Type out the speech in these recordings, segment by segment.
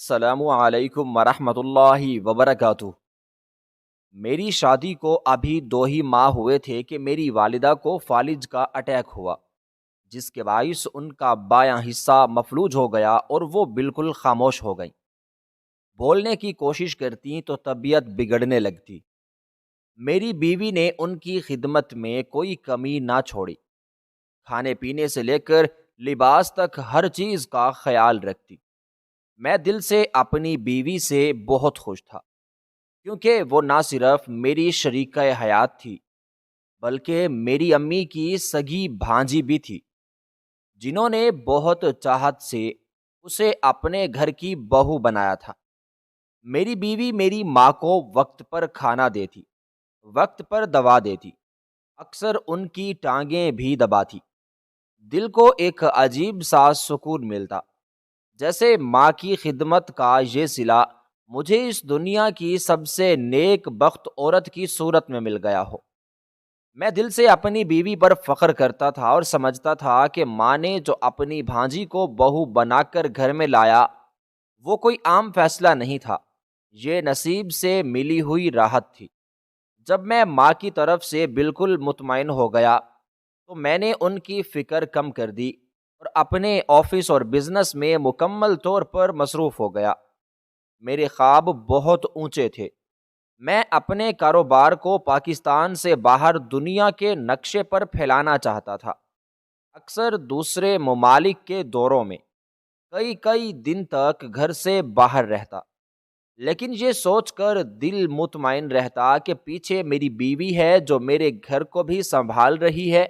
السلام علیکم ورحمۃ اللہ وبرکاتہ۔ میری شادی کو ابھی 2 ہی ماہ ہوئے تھے کہ میری والدہ کو فالج کا اٹیک ہوا، جس کے باعث ان کا بایاں حصہ مفلوج ہو گیا اور وہ بالکل خاموش ہو گئیں۔ بولنے کی کوشش کرتی تو طبیعت بگڑنے لگتی۔ میری بیوی نے ان کی خدمت میں کوئی کمی نہ چھوڑی، کھانے پینے سے لے کر لباس تک ہر چیز کا خیال رکھتی۔ میں دل سے اپنی بیوی سے بہت خوش تھا، کیونکہ وہ نہ صرف میری شریکہ حیات تھی بلکہ میری امی کی سگی بھانجی بھی تھی، جنہوں نے بہت چاہت سے اسے اپنے گھر کی بہو بنایا تھا۔ میری بیوی میری ماں کو وقت پر کھانا دیتی، وقت پر دوا دیتی، اکثر ان کی ٹانگیں بھی دباتی۔ دل کو ایک عجیب سا سکون ملتا، جیسے ماں کی خدمت کا یہ صلہ مجھے اس دنیا کی سب سے نیک بخت عورت کی صورت میں مل گیا ہو۔ میں دل سے اپنی بیوی پر فخر کرتا تھا اور سمجھتا تھا کہ ماں نے جو اپنی بھانجی کو بہو بنا کر گھر میں لایا وہ کوئی عام فیصلہ نہیں تھا، یہ نصیب سے ملی ہوئی راحت تھی۔ جب میں ماں کی طرف سے بالکل مطمئن ہو گیا تو میں نے ان کی فکر کم کر دی اور اپنے آفس اور بزنس میں مکمل طور پر مصروف ہو گیا۔ میرے خواب بہت اونچے تھے۔ میں اپنے کاروبار کو پاکستان سے باہر دنیا کے نقشے پر پھیلانا چاہتا تھا۔ اکثر دوسرے ممالک کے دوروں میں کئی کئی دن تک گھر سے باہر رہتا، لیکن یہ سوچ کر دل مطمئن رہتا کہ پیچھے میری بیوی ہے جو میرے گھر کو بھی سنبھال رہی ہے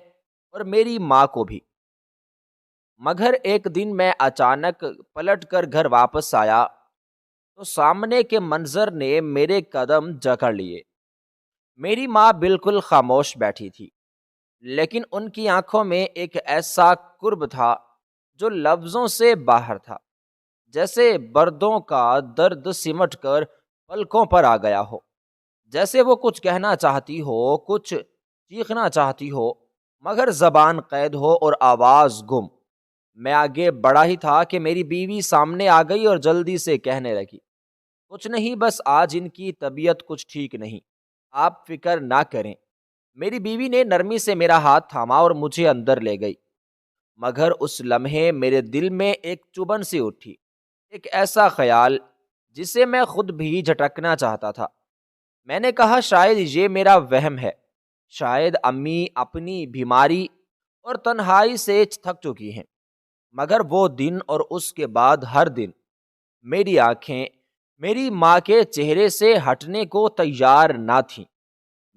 اور میری ماں کو بھی۔ مگر ایک دن میں اچانک پلٹ کر گھر واپس آیا تو سامنے کے منظر نے میرے قدم جکڑ لیے۔ میری ماں بالکل خاموش بیٹھی تھی، لیکن ان کی آنکھوں میں ایک ایسا قرب تھا جو لفظوں سے باہر تھا، جیسے بردوں کا درد سمٹ کر پلکوں پر آ گیا ہو، جیسے وہ کچھ کہنا چاہتی ہو، کچھ چیخنا چاہتی ہو، مگر زبان قید ہو اور آواز گم۔ میں آگے بڑھا ہی تھا کہ میری بیوی سامنے آ گئی اور جلدی سے کہنے لگی، کچھ نہیں، بس آج ان کی طبیعت کچھ ٹھیک نہیں، آپ فکر نہ کریں۔ میری بیوی نے نرمی سے میرا ہاتھ تھاما اور مجھے اندر لے گئی، مگر اس لمحے میرے دل میں ایک چبھن سی اٹھی، ایک ایسا خیال جسے میں خود بھی جھٹکنا چاہتا تھا۔ میں نے کہا، شاید یہ میرا وہم ہے، شاید امی اپنی بیماری اور تنہائی سے تھک چکی ہیں۔ مگر وہ دن اور اس کے بعد ہر دن میری آنکھیں میری ماں کے چہرے سے ہٹنے کو تیار نہ تھیں۔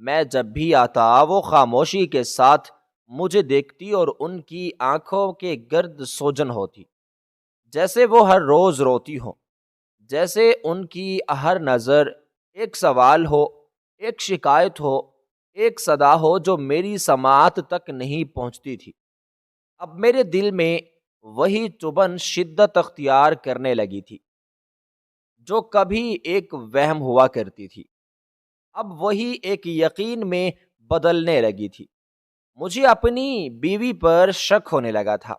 میں جب بھی آتا وہ خاموشی کے ساتھ مجھے دیکھتی اور ان کی آنکھوں کے گرد سوجن ہوتی، جیسے وہ ہر روز روتی ہوں، جیسے ان کی ہر نظر ایک سوال ہو، ایک شکایت ہو، ایک صدا ہو جو میری سماعت تک نہیں پہنچتی تھی۔ اب میرے دل میں وہی چبھن شدت اختیار کرنے لگی تھی جو کبھی ایک وہم ہوا کرتی تھی، اب وہی ایک یقین میں بدلنے لگی تھی۔ مجھے اپنی بیوی پر شک ہونے لگا تھا۔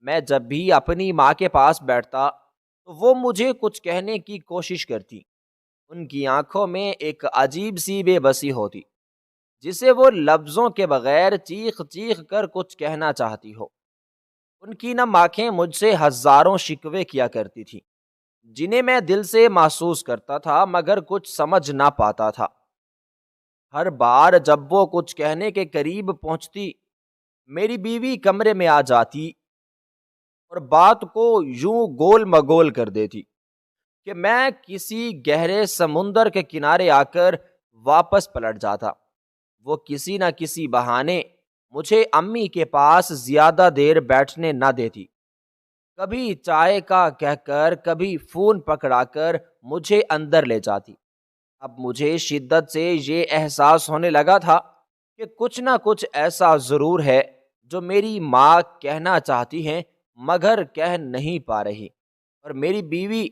میں جب بھی اپنی ماں کے پاس بیٹھتا تو وہ مجھے کچھ کہنے کی کوشش کرتی، ان کی آنکھوں میں ایک عجیب سی بے بسی ہوتی، جسے وہ لفظوں کے بغیر چیخ چیخ کر کچھ کہنا چاہتی ہو۔ ان کی نم آنکھیں مجھ سے ہزاروں شکوے کیا کرتی تھی، جنہیں میں دل سے محسوس کرتا تھا مگر کچھ سمجھ نہ پاتا تھا۔ ہر بار جب وہ کچھ کہنے کے قریب پہنچتی، میری بیوی کمرے میں آ جاتی اور بات کو یوں گول مگول کر دیتی کہ میں کسی گہرے سمندر کے کنارے آ کر واپس پلٹ جاتا۔ وہ کسی نہ کسی بہانے مجھے امی کے پاس زیادہ دیر بیٹھنے نہ دیتی، کبھی چائے کا کہہ کر، کبھی فون پکڑا کر مجھے اندر لے جاتی۔ اب مجھے شدت سے یہ احساس ہونے لگا تھا کہ کچھ نہ کچھ ایسا ضرور ہے جو میری ماں کہنا چاہتی ہیں مگر کہہ نہیں پا رہی، اور میری بیوی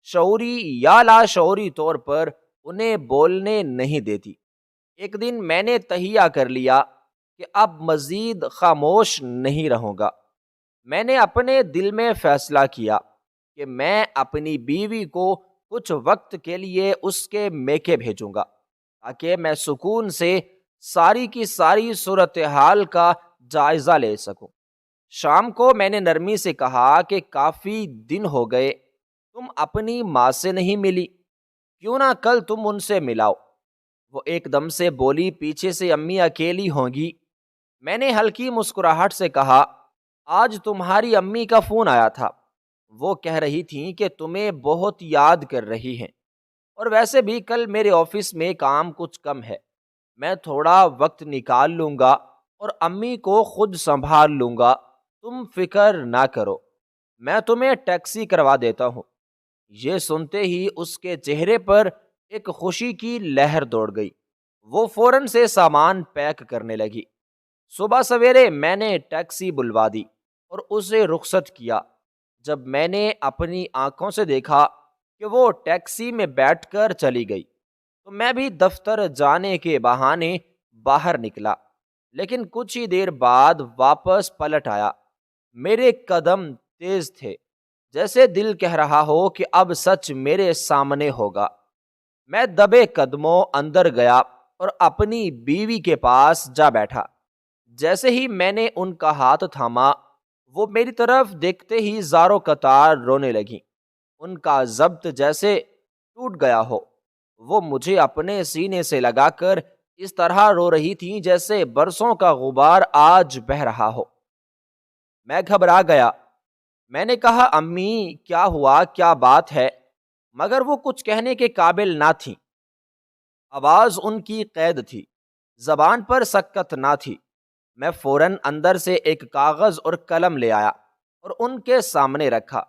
شعوری یا لاشعوری طور پر انہیں بولنے نہیں دیتی۔ ایک دن میں نے تہیہ کر لیا کہ اب مزید خاموش نہیں رہوں گا۔ میں نے اپنے دل میں فیصلہ کیا کہ میں اپنی بیوی کو کچھ وقت کے لیے اس کے میکے بھیجوں گا تاکہ میں سکون سے ساری کی ساری صورتحال کا جائزہ لے سکوں۔ شام کو میں نے نرمی سے کہا کہ کافی دن ہو گئے تم اپنی ماں سے نہیں ملی، کیوں نہ کل تم ان سے ملاؤ۔ وہ ایک دم سے بولی، پیچھے سے امی اکیلی ہوں گی۔ میں نے ہلکی مسکراہٹ سے کہا، آج تمہاری امی کا فون آیا تھا، وہ کہہ رہی تھیں کہ تمہیں بہت یاد کر رہی ہیں، اور ویسے بھی کل میرے آفس میں کام کچھ کم ہے، میں تھوڑا وقت نکال لوں گا اور امی کو خود سنبھال لوں گا، تم فکر نہ کرو، میں تمہیں ٹیکسی کروا دیتا ہوں۔ یہ سنتے ہی اس کے چہرے پر ایک خوشی کی لہر دوڑ گئی، وہ فوراً سے سامان پیک کرنے لگی۔ صبح سویرے میں نے ٹیکسی بلوا دی اور اسے رخصت کیا۔ جب میں نے اپنی آنکھوں سے دیکھا کہ وہ ٹیکسی میں بیٹھ کر چلی گئی تو میں بھی دفتر جانے کے بہانے باہر نکلا، لیکن کچھ ہی دیر بعد واپس پلٹ آیا۔ میرے قدم تیز تھے، جیسے دل کہہ رہا ہو کہ اب سچ میرے سامنے ہوگا۔ میں دبے قدموں اندر گیا اور اپنی بیوی کے پاس جا بیٹھا۔ جیسے ہی میں نے ان کا ہاتھ تھاما، وہ میری طرف دیکھتے ہی زاروں قطار رونے لگیں۔ ان کا ضبط جیسے ٹوٹ گیا ہو، وہ مجھے اپنے سینے سے لگا کر اس طرح رو رہی تھیں جیسے برسوں کا غبار آج بہہ رہا ہو۔ میں گھبرا گیا۔ میں نے کہا، امی کیا ہوا، کیا بات ہے؟ مگر وہ کچھ کہنے کے قابل نہ تھیں۔ آواز ان کی قید تھی، زبان پر سکت نہ تھی۔ میں فوراً اندر سے ایک کاغذ اور قلم لے آیا اور ان کے سامنے رکھا۔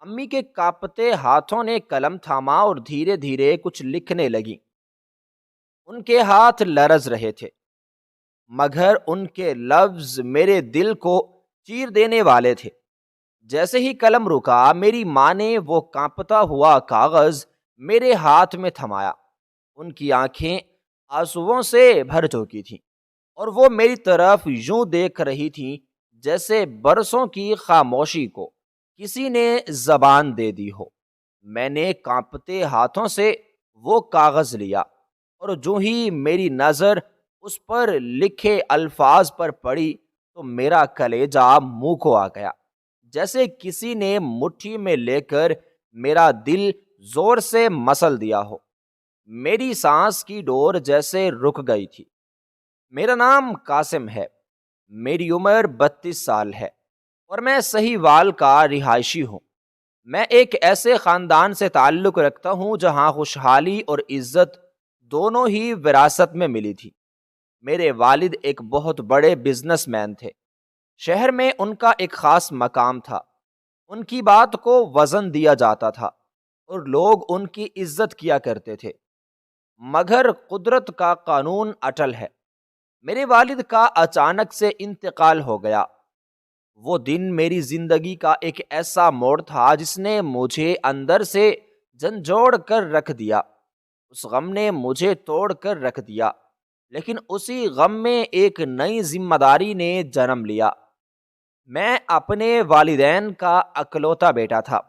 امی کے کانپتے ہاتھوں نے قلم تھاما اور دھیرے دھیرے کچھ لکھنے لگیں۔ ان کے ہاتھ لرز رہے تھے، مگر ان کے لفظ میرے دل کو چیر دینے والے تھے۔ جیسے ہی قلم رکا، میری ماں نے وہ کانپتا ہوا کاغذ میرے ہاتھ میں تھمایا۔ ان کی آنکھیں آنسوؤں سے بھر چکی تھیں اور وہ میری طرف یوں دیکھ رہی تھیں جیسے برسوں کی خاموشی کو کسی نے زبان دے دی ہو۔ میں نے کانپتے ہاتھوں سے وہ کاغذ لیا اور جو ہی میری نظر اس پر لکھے الفاظ پر پڑی تو میرا کلیجہ منہ کو آ گیا، جیسے کسی نے مٹھی میں لے کر میرا دل زور سے مسل دیا ہو۔ میری سانس کی ڈور جیسے رک گئی تھی۔ میرا نام قاسم ہے، میری عمر 32 سال ہے اور میں سہیوال کا رہائشی ہوں۔ میں ایک ایسے خاندان سے تعلق رکھتا ہوں جہاں خوشحالی اور عزت دونوں ہی وراثت میں ملی تھی۔ میرے والد ایک بہت بڑے بزنس مین تھے، شہر میں ان کا ایک خاص مقام تھا، ان کی بات کو وزن دیا جاتا تھا اور لوگ ان کی عزت کیا کرتے تھے۔ مگر قدرت کا قانون اٹل ہے، میرے والد کا اچانک سے انتقال ہو گیا۔ وہ دن میری زندگی کا ایک ایسا موڑ تھا جس نے مجھے اندر سے جھنجھوڑ کر رکھ دیا۔ اس غم نے مجھے توڑ کر رکھ دیا، لیکن اسی غم میں ایک نئی ذمہ داری نے جنم لیا۔ میں اپنے والدین کا اکلوتا بیٹا تھا۔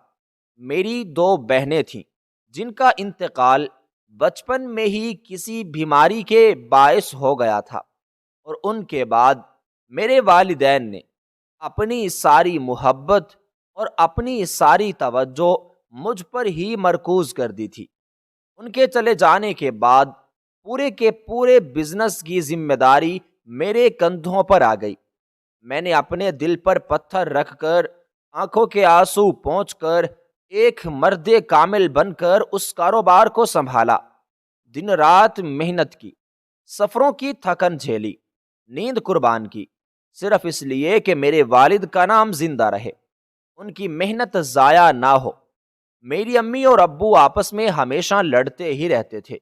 میری 2 بہنیں تھیں جن کا انتقال بچپن میں ہی کسی بیماری کے باعث ہو گیا تھا، اور ان کے بعد میرے والدین نے اپنی ساری محبت اور اپنی ساری توجہ مجھ پر ہی مرکوز کر دی تھی۔ ان کے چلے جانے کے بعد پورے کے پورے بزنس کی ذمہ داری میرے کندھوں پر آ گئی۔ میں نے اپنے دل پر پتھر رکھ کر، آنکھوں کے آنسو پونچھ کر، ایک مرد کامل بن کر اس کاروبار کو سنبھالا۔ دن رات محنت کی، سفروں کی تھکن جھیلی، نیند قربان کی، صرف اس لیے کہ میرے والد کا نام زندہ رہے، ان کی محنت ضائع نہ ہو۔ میری امی اور ابو آپس میں ہمیشہ لڑتے ہی رہتے تھے۔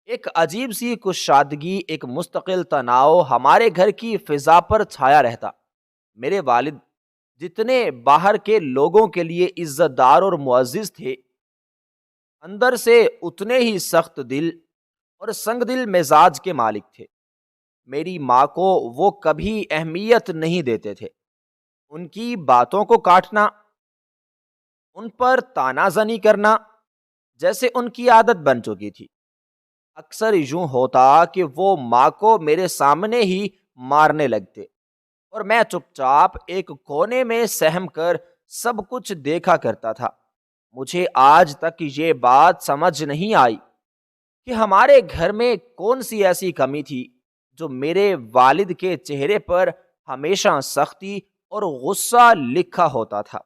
ایک عجیب سی کشادگی، ایک مستقل تناؤ ہمارے گھر کی فضا پر چھایا رہتا۔ میرے والد جتنے باہر کے لوگوں کے لیے عزت دار اور معزز تھے، اندر سے اتنے ہی سخت دل اور سنگ دل مزاج کے مالک تھے۔ میری ماں کو وہ کبھی اہمیت نہیں دیتے تھے۔ ان کی باتوں کو کاٹنا، ان پر تانا زنی کرنا جیسے ان کی عادت بن چکی تھی۔ اکثر یوں ہوتا کہ وہ ماں کو میرے سامنے ہی مارنے لگتے اور میں چپ چاپ ایک کونے میں سہم کر سب کچھ دیکھا کرتا تھا۔ مجھے آج تک یہ بات سمجھ نہیں آئی کہ ہمارے گھر میں کون سی ایسی کمی تھی جو میرے والد کے چہرے پر ہمیشہ سختی اور غصہ لکھا ہوتا تھا۔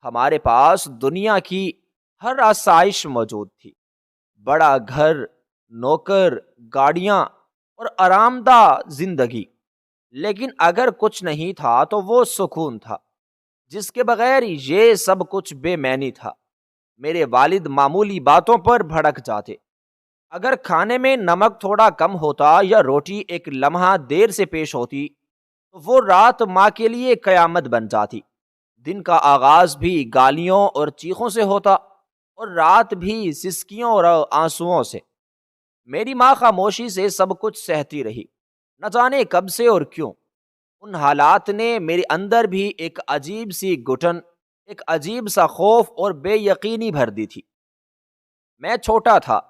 ہمارے پاس دنیا کی ہر آسائش موجود تھی، بڑا گھر، نوکر، گاڑیاں اور آرام دہ زندگی، لیکن اگر کچھ نہیں تھا تو وہ سکون تھا جس کے بغیر یہ سب کچھ بے معنی تھا۔ میرے والد معمولی باتوں پر بھڑک جاتے۔ اگر کھانے میں نمک تھوڑا کم ہوتا یا روٹی ایک لمحہ دیر سے پیش ہوتی تو وہ رات ماں کے لیے قیامت بن جاتی۔ دن کا آغاز بھی گالیوں اور چیخوں سے ہوتا اور رات بھی سسکیوں اور آنسوؤں سے۔ میری ماں خاموشی سے سب کچھ سہتی رہی، نہ جانے کب سے اور کیوں۔ ان حالات نے میرے اندر بھی ایک عجیب سی گھٹن، ایک عجیب سا خوف اور بے یقینی بھر دی تھی۔ میں چھوٹا تھا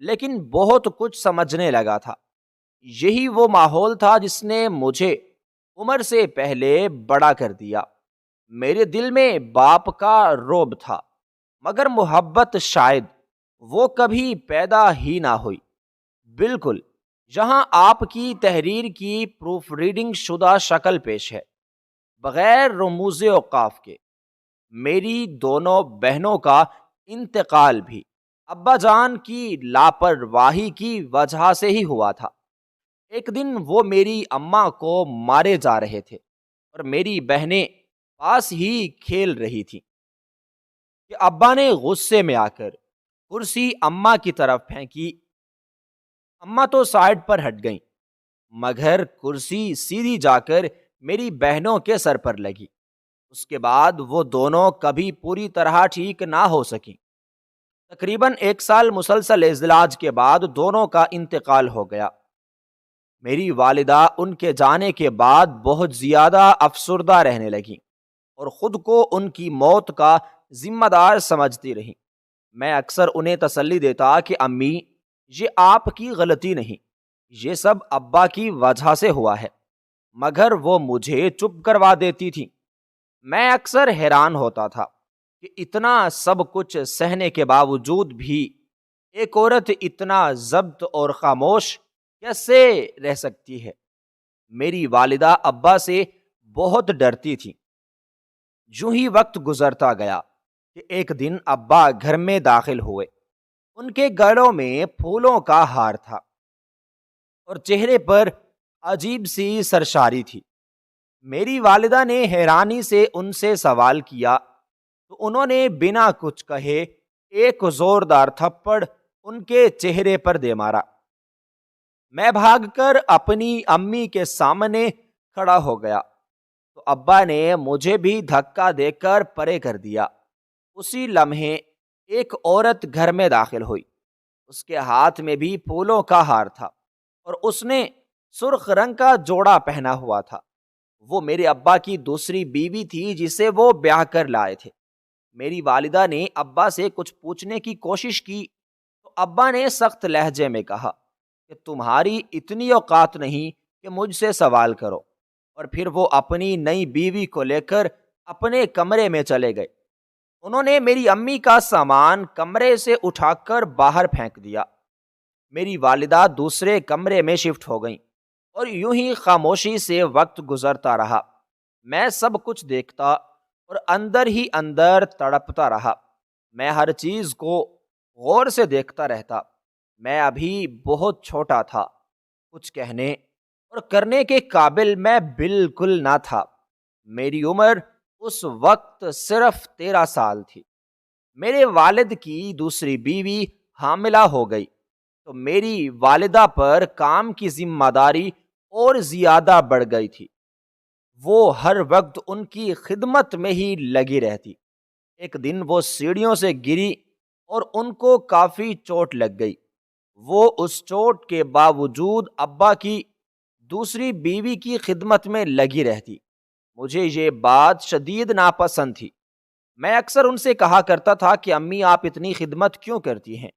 لیکن بہت کچھ سمجھنے لگا تھا۔ یہی وہ ماحول تھا جس نے مجھے عمر سے پہلے بڑا کر دیا۔ میرے دل میں باپ کا رعب تھا، مگر محبت شاید وہ کبھی پیدا ہی نہ ہوئی۔ بالکل جہاں آپ کی تحریر کی پروف ریڈنگ شدہ شکل پیش ہے، بغیر رموز اوقاف کے۔ میری دونوں بہنوں کا انتقال بھی ابا جان کی لاپرواہی کی وجہ سے ہی ہوا تھا۔ ایک دن وہ میری اماں کو مارے جا رہے تھے اور میری بہنیں پاس ہی کھیل رہی تھیں کہ ابا نے غصے میں آ کر کرسی اماں کی طرف پھینکی۔ اماں تو سائڈ پر ہٹ گئیں، مگر کرسی سیدھی جا کر میری بہنوں کے سر پر لگی۔ اس کے بعد وہ دونوں کبھی پوری طرح ٹھیک نہ ہو سکیں۔ تقریباً 1 سال مسلسل علاج کے بعد دونوں کا انتقال ہو گیا۔ میری والدہ ان کے جانے کے بعد بہت زیادہ افسردہ رہنے لگیں اور خود کو ان کی موت کا ذمہ دار سمجھتی رہیں۔ میں اکثر انہیں تسلی دیتا کہ امی، یہ آپ کی غلطی نہیں، یہ سب ابا کی وجہ سے ہوا ہے، مگر وہ مجھے چپ کروا دیتی تھی۔ میں اکثر حیران ہوتا تھا کہ اتنا سب کچھ سہنے کے باوجود بھی ایک عورت اتنا ضبط اور خاموش کیسے رہ سکتی ہے۔ میری والدہ ابا سے بہت ڈرتی تھی۔ یوں ہی وقت گزرتا گیا کہ ایک دن ابا گھر میں داخل ہوئے۔ ان کے گلوں میں پھولوں کا ہار تھا اور چہرے پر عجیب سی سرشاری تھی۔ میری والدہ نے حیرانی سے ان سے سوال کیا تو انہوں نے بنا کچھ کہے ایک زوردار تھپڑ ان کے چہرے پر دے مارا۔ میں بھاگ کر اپنی امی کے سامنے کھڑا ہو گیا تو ابا نے مجھے بھی دھکا دے کر پرے کر دیا۔ اسی لمحے ایک عورت گھر میں داخل ہوئی۔ اس کے ہاتھ میں بھی پھولوں کا ہار تھا اور اس نے سرخ رنگ کا جوڑا پہنا ہوا تھا۔ وہ میرے ابا کی دوسری بیوی تھی جسے وہ بیاہ کر لائے تھے۔ میری والدہ نے ابا سے کچھ پوچھنے کی کوشش کی تو ابا نے سخت لہجے میں کہا کہ تمہاری اتنی اوقات نہیں کہ مجھ سے سوال کرو، اور پھر وہ اپنی نئی بیوی کو لے کر اپنے کمرے میں چلے گئے۔ انہوں نے میری امی کا سامان کمرے سے اٹھا کر باہر پھینک دیا۔ میری والدہ دوسرے کمرے میں شفٹ ہو گئیں اور یوں ہی خاموشی سے وقت گزرتا رہا۔ میں سب کچھ دیکھتا اور اندر ہی اندر تڑپتا رہا۔ میں ہر چیز کو غور سے دیکھتا رہتا۔ میں ابھی بہت چھوٹا تھا، کچھ کہنے اور کرنے کے قابل میں بالکل نہ تھا۔ میری عمر اس وقت صرف 13 سال تھی۔ میرے والد کی دوسری بیوی حاملہ ہو گئی تو میری والدہ پر کام کی ذمہ داری اور زیادہ بڑھ گئی تھی۔ وہ ہر وقت ان کی خدمت میں ہی لگی رہتی۔ ایک دن وہ سیڑھیوں سے گری اور ان کو کافی چوٹ لگ گئی۔ وہ اس چوٹ کے باوجود ابا کی دوسری بیوی کی خدمت میں لگی رہتی۔ مجھے یہ بات شدید ناپسند تھی۔ میں اکثر ان سے کہا کرتا تھا کہ امی آپ اتنی خدمت کیوں کرتی ہیں؟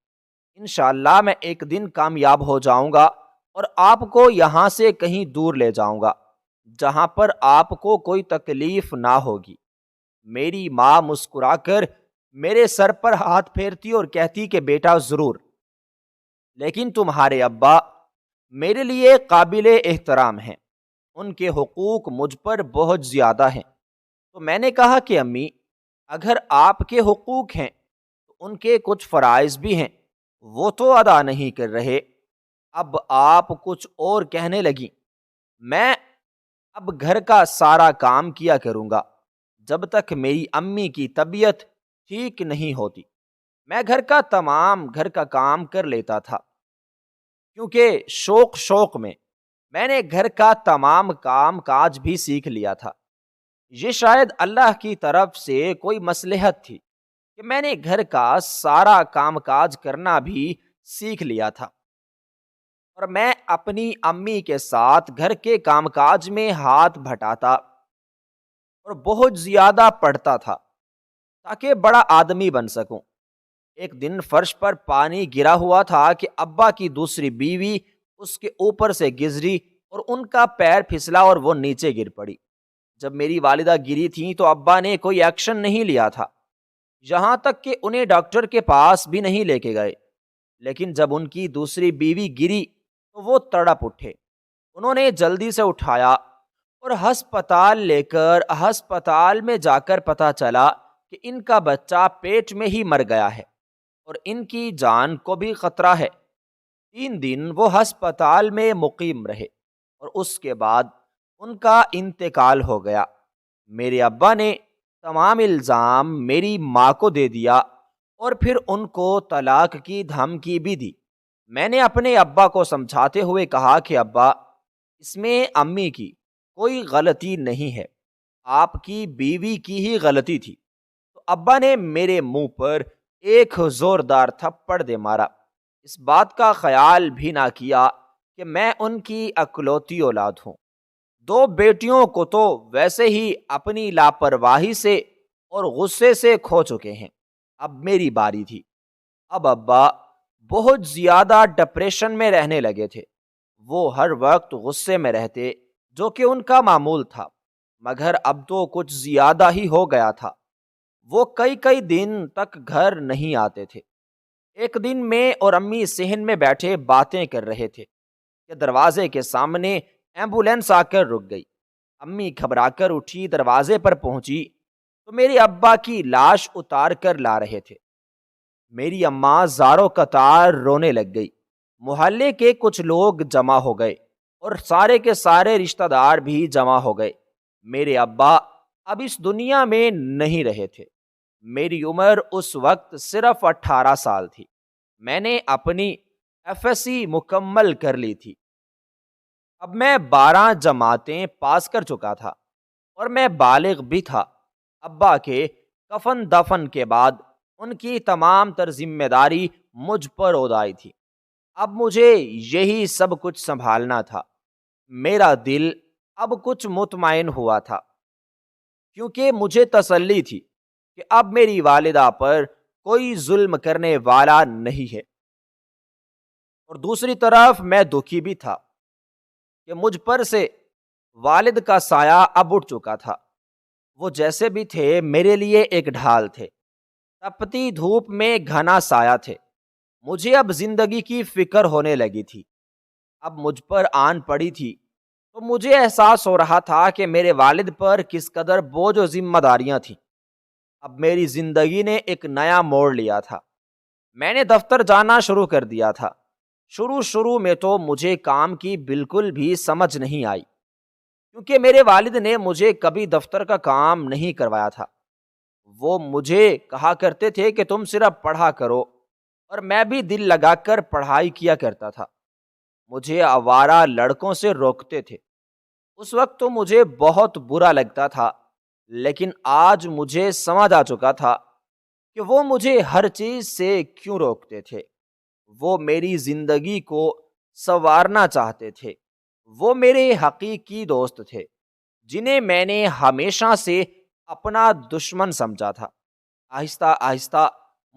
انشاءاللہ میں ایک دن کامیاب ہو جاؤں گا اور آپ کو یہاں سے کہیں دور لے جاؤں گا جہاں پر آپ کو کوئی تکلیف نہ ہوگی۔ میری ماں مسکرا کر میرے سر پر ہاتھ پھیرتی اور کہتی کہ بیٹا ضرور، لیکن تمہارے ابا میرے لیے قابل احترام ہیں، ان کے حقوق مجھ پر بہت زیادہ ہیں۔ تو میں نے کہا کہ امی اگر آپ کے حقوق ہیں تو ان کے کچھ فرائض بھی ہیں، وہ تو ادا نہیں کر رہے۔ اب آپ کچھ اور کہنے لگیں۔ میں اب گھر کا سارا کام کیا کروں گا جب تک میری امی کی طبیعت ٹھیک نہیں ہوتی۔ میں گھر کا کام کر لیتا تھا کیونکہ شوق میں نے گھر کا تمام کام کاج بھی سیکھ لیا تھا۔ یہ شاید اللہ کی طرف سے کوئی مصلحت تھی کہ میں نے گھر کا سارا کام کاج کرنا بھی سیکھ لیا تھا، اور میں اپنی امی کے ساتھ گھر کے کام کاج میں ہاتھ بھٹاتا اور بہت زیادہ پڑھتا تھا تاکہ بڑا آدمی بن سکوں۔ ایک دن فرش پر پانی گرا ہوا تھا کہ ابا کی دوسری بیوی اس کے اوپر سے گزری اور ان کا پیر پھسلا اور وہ نیچے گر پڑی۔ جب میری والدہ گری تھیں تو ابا نے کوئی ایکشن نہیں لیا تھا، یہاں تک کہ انہیں ڈاکٹر کے پاس بھی نہیں لے کے گئے۔ لیکن جب ان کی دوسری بیوی گری تو وہ تڑپ اٹھے، انہوں نے جلدی سے اٹھایا اور ہسپتال میں جا کر پتہ چلا کہ ان کا بچہ پیٹ میں ہی مر گیا ہے اور ان کی جان کو بھی خطرہ ہے۔ 3 دن وہ ہسپتال میں مقیم رہے اور اس کے بعد ان کا انتقال ہو گیا۔ میرے ابا نے تمام الزام میری ماں کو دے دیا اور پھر ان کو طلاق کی دھمکی بھی دی۔ میں نے اپنے ابا کو سمجھاتے ہوئے کہا کہ ابا اس میں امی کی کوئی غلطی نہیں ہے، آپ کی بیوی کی ہی غلطی تھی۔ تو ابا نے میرے منہ پر ایک زوردار تھپڑ دے مارا، اس بات کا خیال بھی نہ کیا کہ میں ان کی اکلوتی اولاد ہوں۔ 2 بیٹیوں کو تو ویسے ہی اپنی لاپرواہی سے اور غصے سے کھو چکے ہیں، اب میری باری تھی۔ اب ابا بہت زیادہ ڈپریشن میں رہنے لگے تھے، وہ ہر وقت غصے میں رہتے جو کہ ان کا معمول تھا، مگر اب تو کچھ زیادہ ہی ہو گیا تھا۔ وہ کئی دن تک گھر نہیں آتے تھے۔ ایک دن میں اور امی صحن میں بیٹھے باتیں کر رہے تھے کہ دروازے کے سامنے ایمبولینس آ کر رک گئی۔ امی گھبرا کر اٹھی، دروازے پر پہنچی تو میرے ابا کی لاش اتار کر لا رہے تھے۔ میری اماں زاروں قطار رونے لگ گئی۔ محلے کے کچھ لوگ جمع ہو گئے اور سارے کے سارے رشتہ دار بھی جمع ہو گئے۔ میرے ابا اب اس دنیا میں نہیں رہے تھے۔ میری عمر اس وقت صرف 18 سال تھی۔ میں نے اپنی FSC مکمل کر لی تھی۔ اب میں 12 جماعتیں پاس کر چکا تھا اور میں بالغ بھی تھا۔ ابا کے کفن دفن کے بعد ان کی تمام تر ذمہ داری مجھ پر عہد آئی تھی۔ اب مجھے یہی سب کچھ سنبھالنا تھا۔ میرا دل اب کچھ مطمئن ہوا تھا کیونکہ مجھے تسلی تھی کہ اب میری والدہ پر کوئی ظلم کرنے والا نہیں ہے، اور دوسری طرف میں دکھی بھی تھا کہ مجھ پر سے والد کا سایہ اب اٹھ چکا تھا۔ وہ جیسے بھی تھے میرے لیے ایک ڈھال تھے، تپتی دھوپ میں گھنا سایہ تھے۔ مجھے اب زندگی کی فکر ہونے لگی تھی، اب مجھ پر آن پڑی تھی، تو مجھے احساس ہو رہا تھا کہ میرے والد پر کس قدر بوجھ و ذمہ داریاں تھیں۔ اب میری زندگی نے ایک نیا موڑ لیا تھا۔ میں نے دفتر جانا شروع کر دیا تھا۔ شروع میں تو مجھے کام کی بالکل بھی سمجھ نہیں آئی کیونکہ میرے والد نے مجھے کبھی دفتر کا کام نہیں کروایا تھا۔ وہ مجھے کہا کرتے تھے کہ تم صرف پڑھا کرو، اور میں بھی دل لگا کر پڑھائی کیا کرتا تھا۔ مجھے آوارہ لڑکوں سے روکتے تھے۔ اس وقت تو مجھے بہت برا لگتا تھا، لیکن آج مجھے سمجھ آ چکا تھا کہ وہ مجھے ہر چیز سے کیوں روکتے تھے۔ وہ میری زندگی کو سنوارنا چاہتے تھے۔ وہ میرے حقیقی دوست تھے جنہیں میں نے ہمیشہ سے اپنا دشمن سمجھا تھا۔ آہستہ آہستہ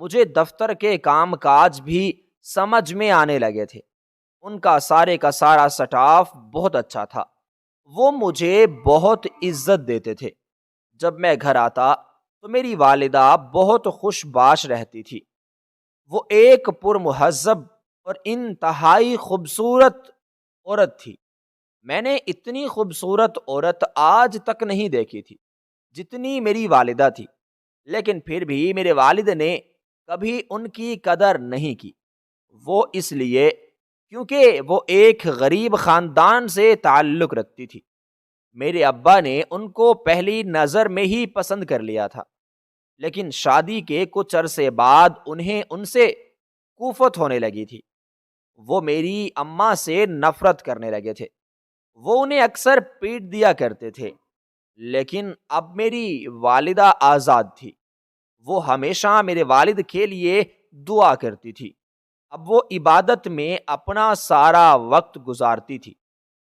مجھے دفتر کے کام کاج بھی سمجھ میں آنے لگے تھے۔ ان کا سارے کا سارا سٹاف بہت اچھا تھا، وہ مجھے بہت عزت دیتے تھے۔ جب میں گھر آتا تو میری والدہ بہت خوش باش رہتی تھی۔ وہ ایک پرمہذب اور انتہائی خوبصورت عورت تھی۔ میں نے اتنی خوبصورت عورت آج تک نہیں دیکھی تھی جتنی میری والدہ تھی، لیکن پھر بھی میرے والد نے کبھی ان کی قدر نہیں کی۔ وہ اس لیے کیونکہ وہ ایک غریب خاندان سے تعلق رکھتی تھی۔ میرے ابا نے ان کو پہلی نظر میں ہی پسند کر لیا تھا، لیکن شادی کے کچھ عرصے بعد انہیں ان سے کوفت ہونے لگی تھی۔ وہ میری اماں سے نفرت کرنے لگے تھے، وہ انہیں اکثر پیٹ دیا کرتے تھے۔ لیکن اب میری والدہ آزاد تھی، وہ ہمیشہ میرے والد کے لیے دعا کرتی تھی۔ اب وہ عبادت میں اپنا سارا وقت گزارتی تھی،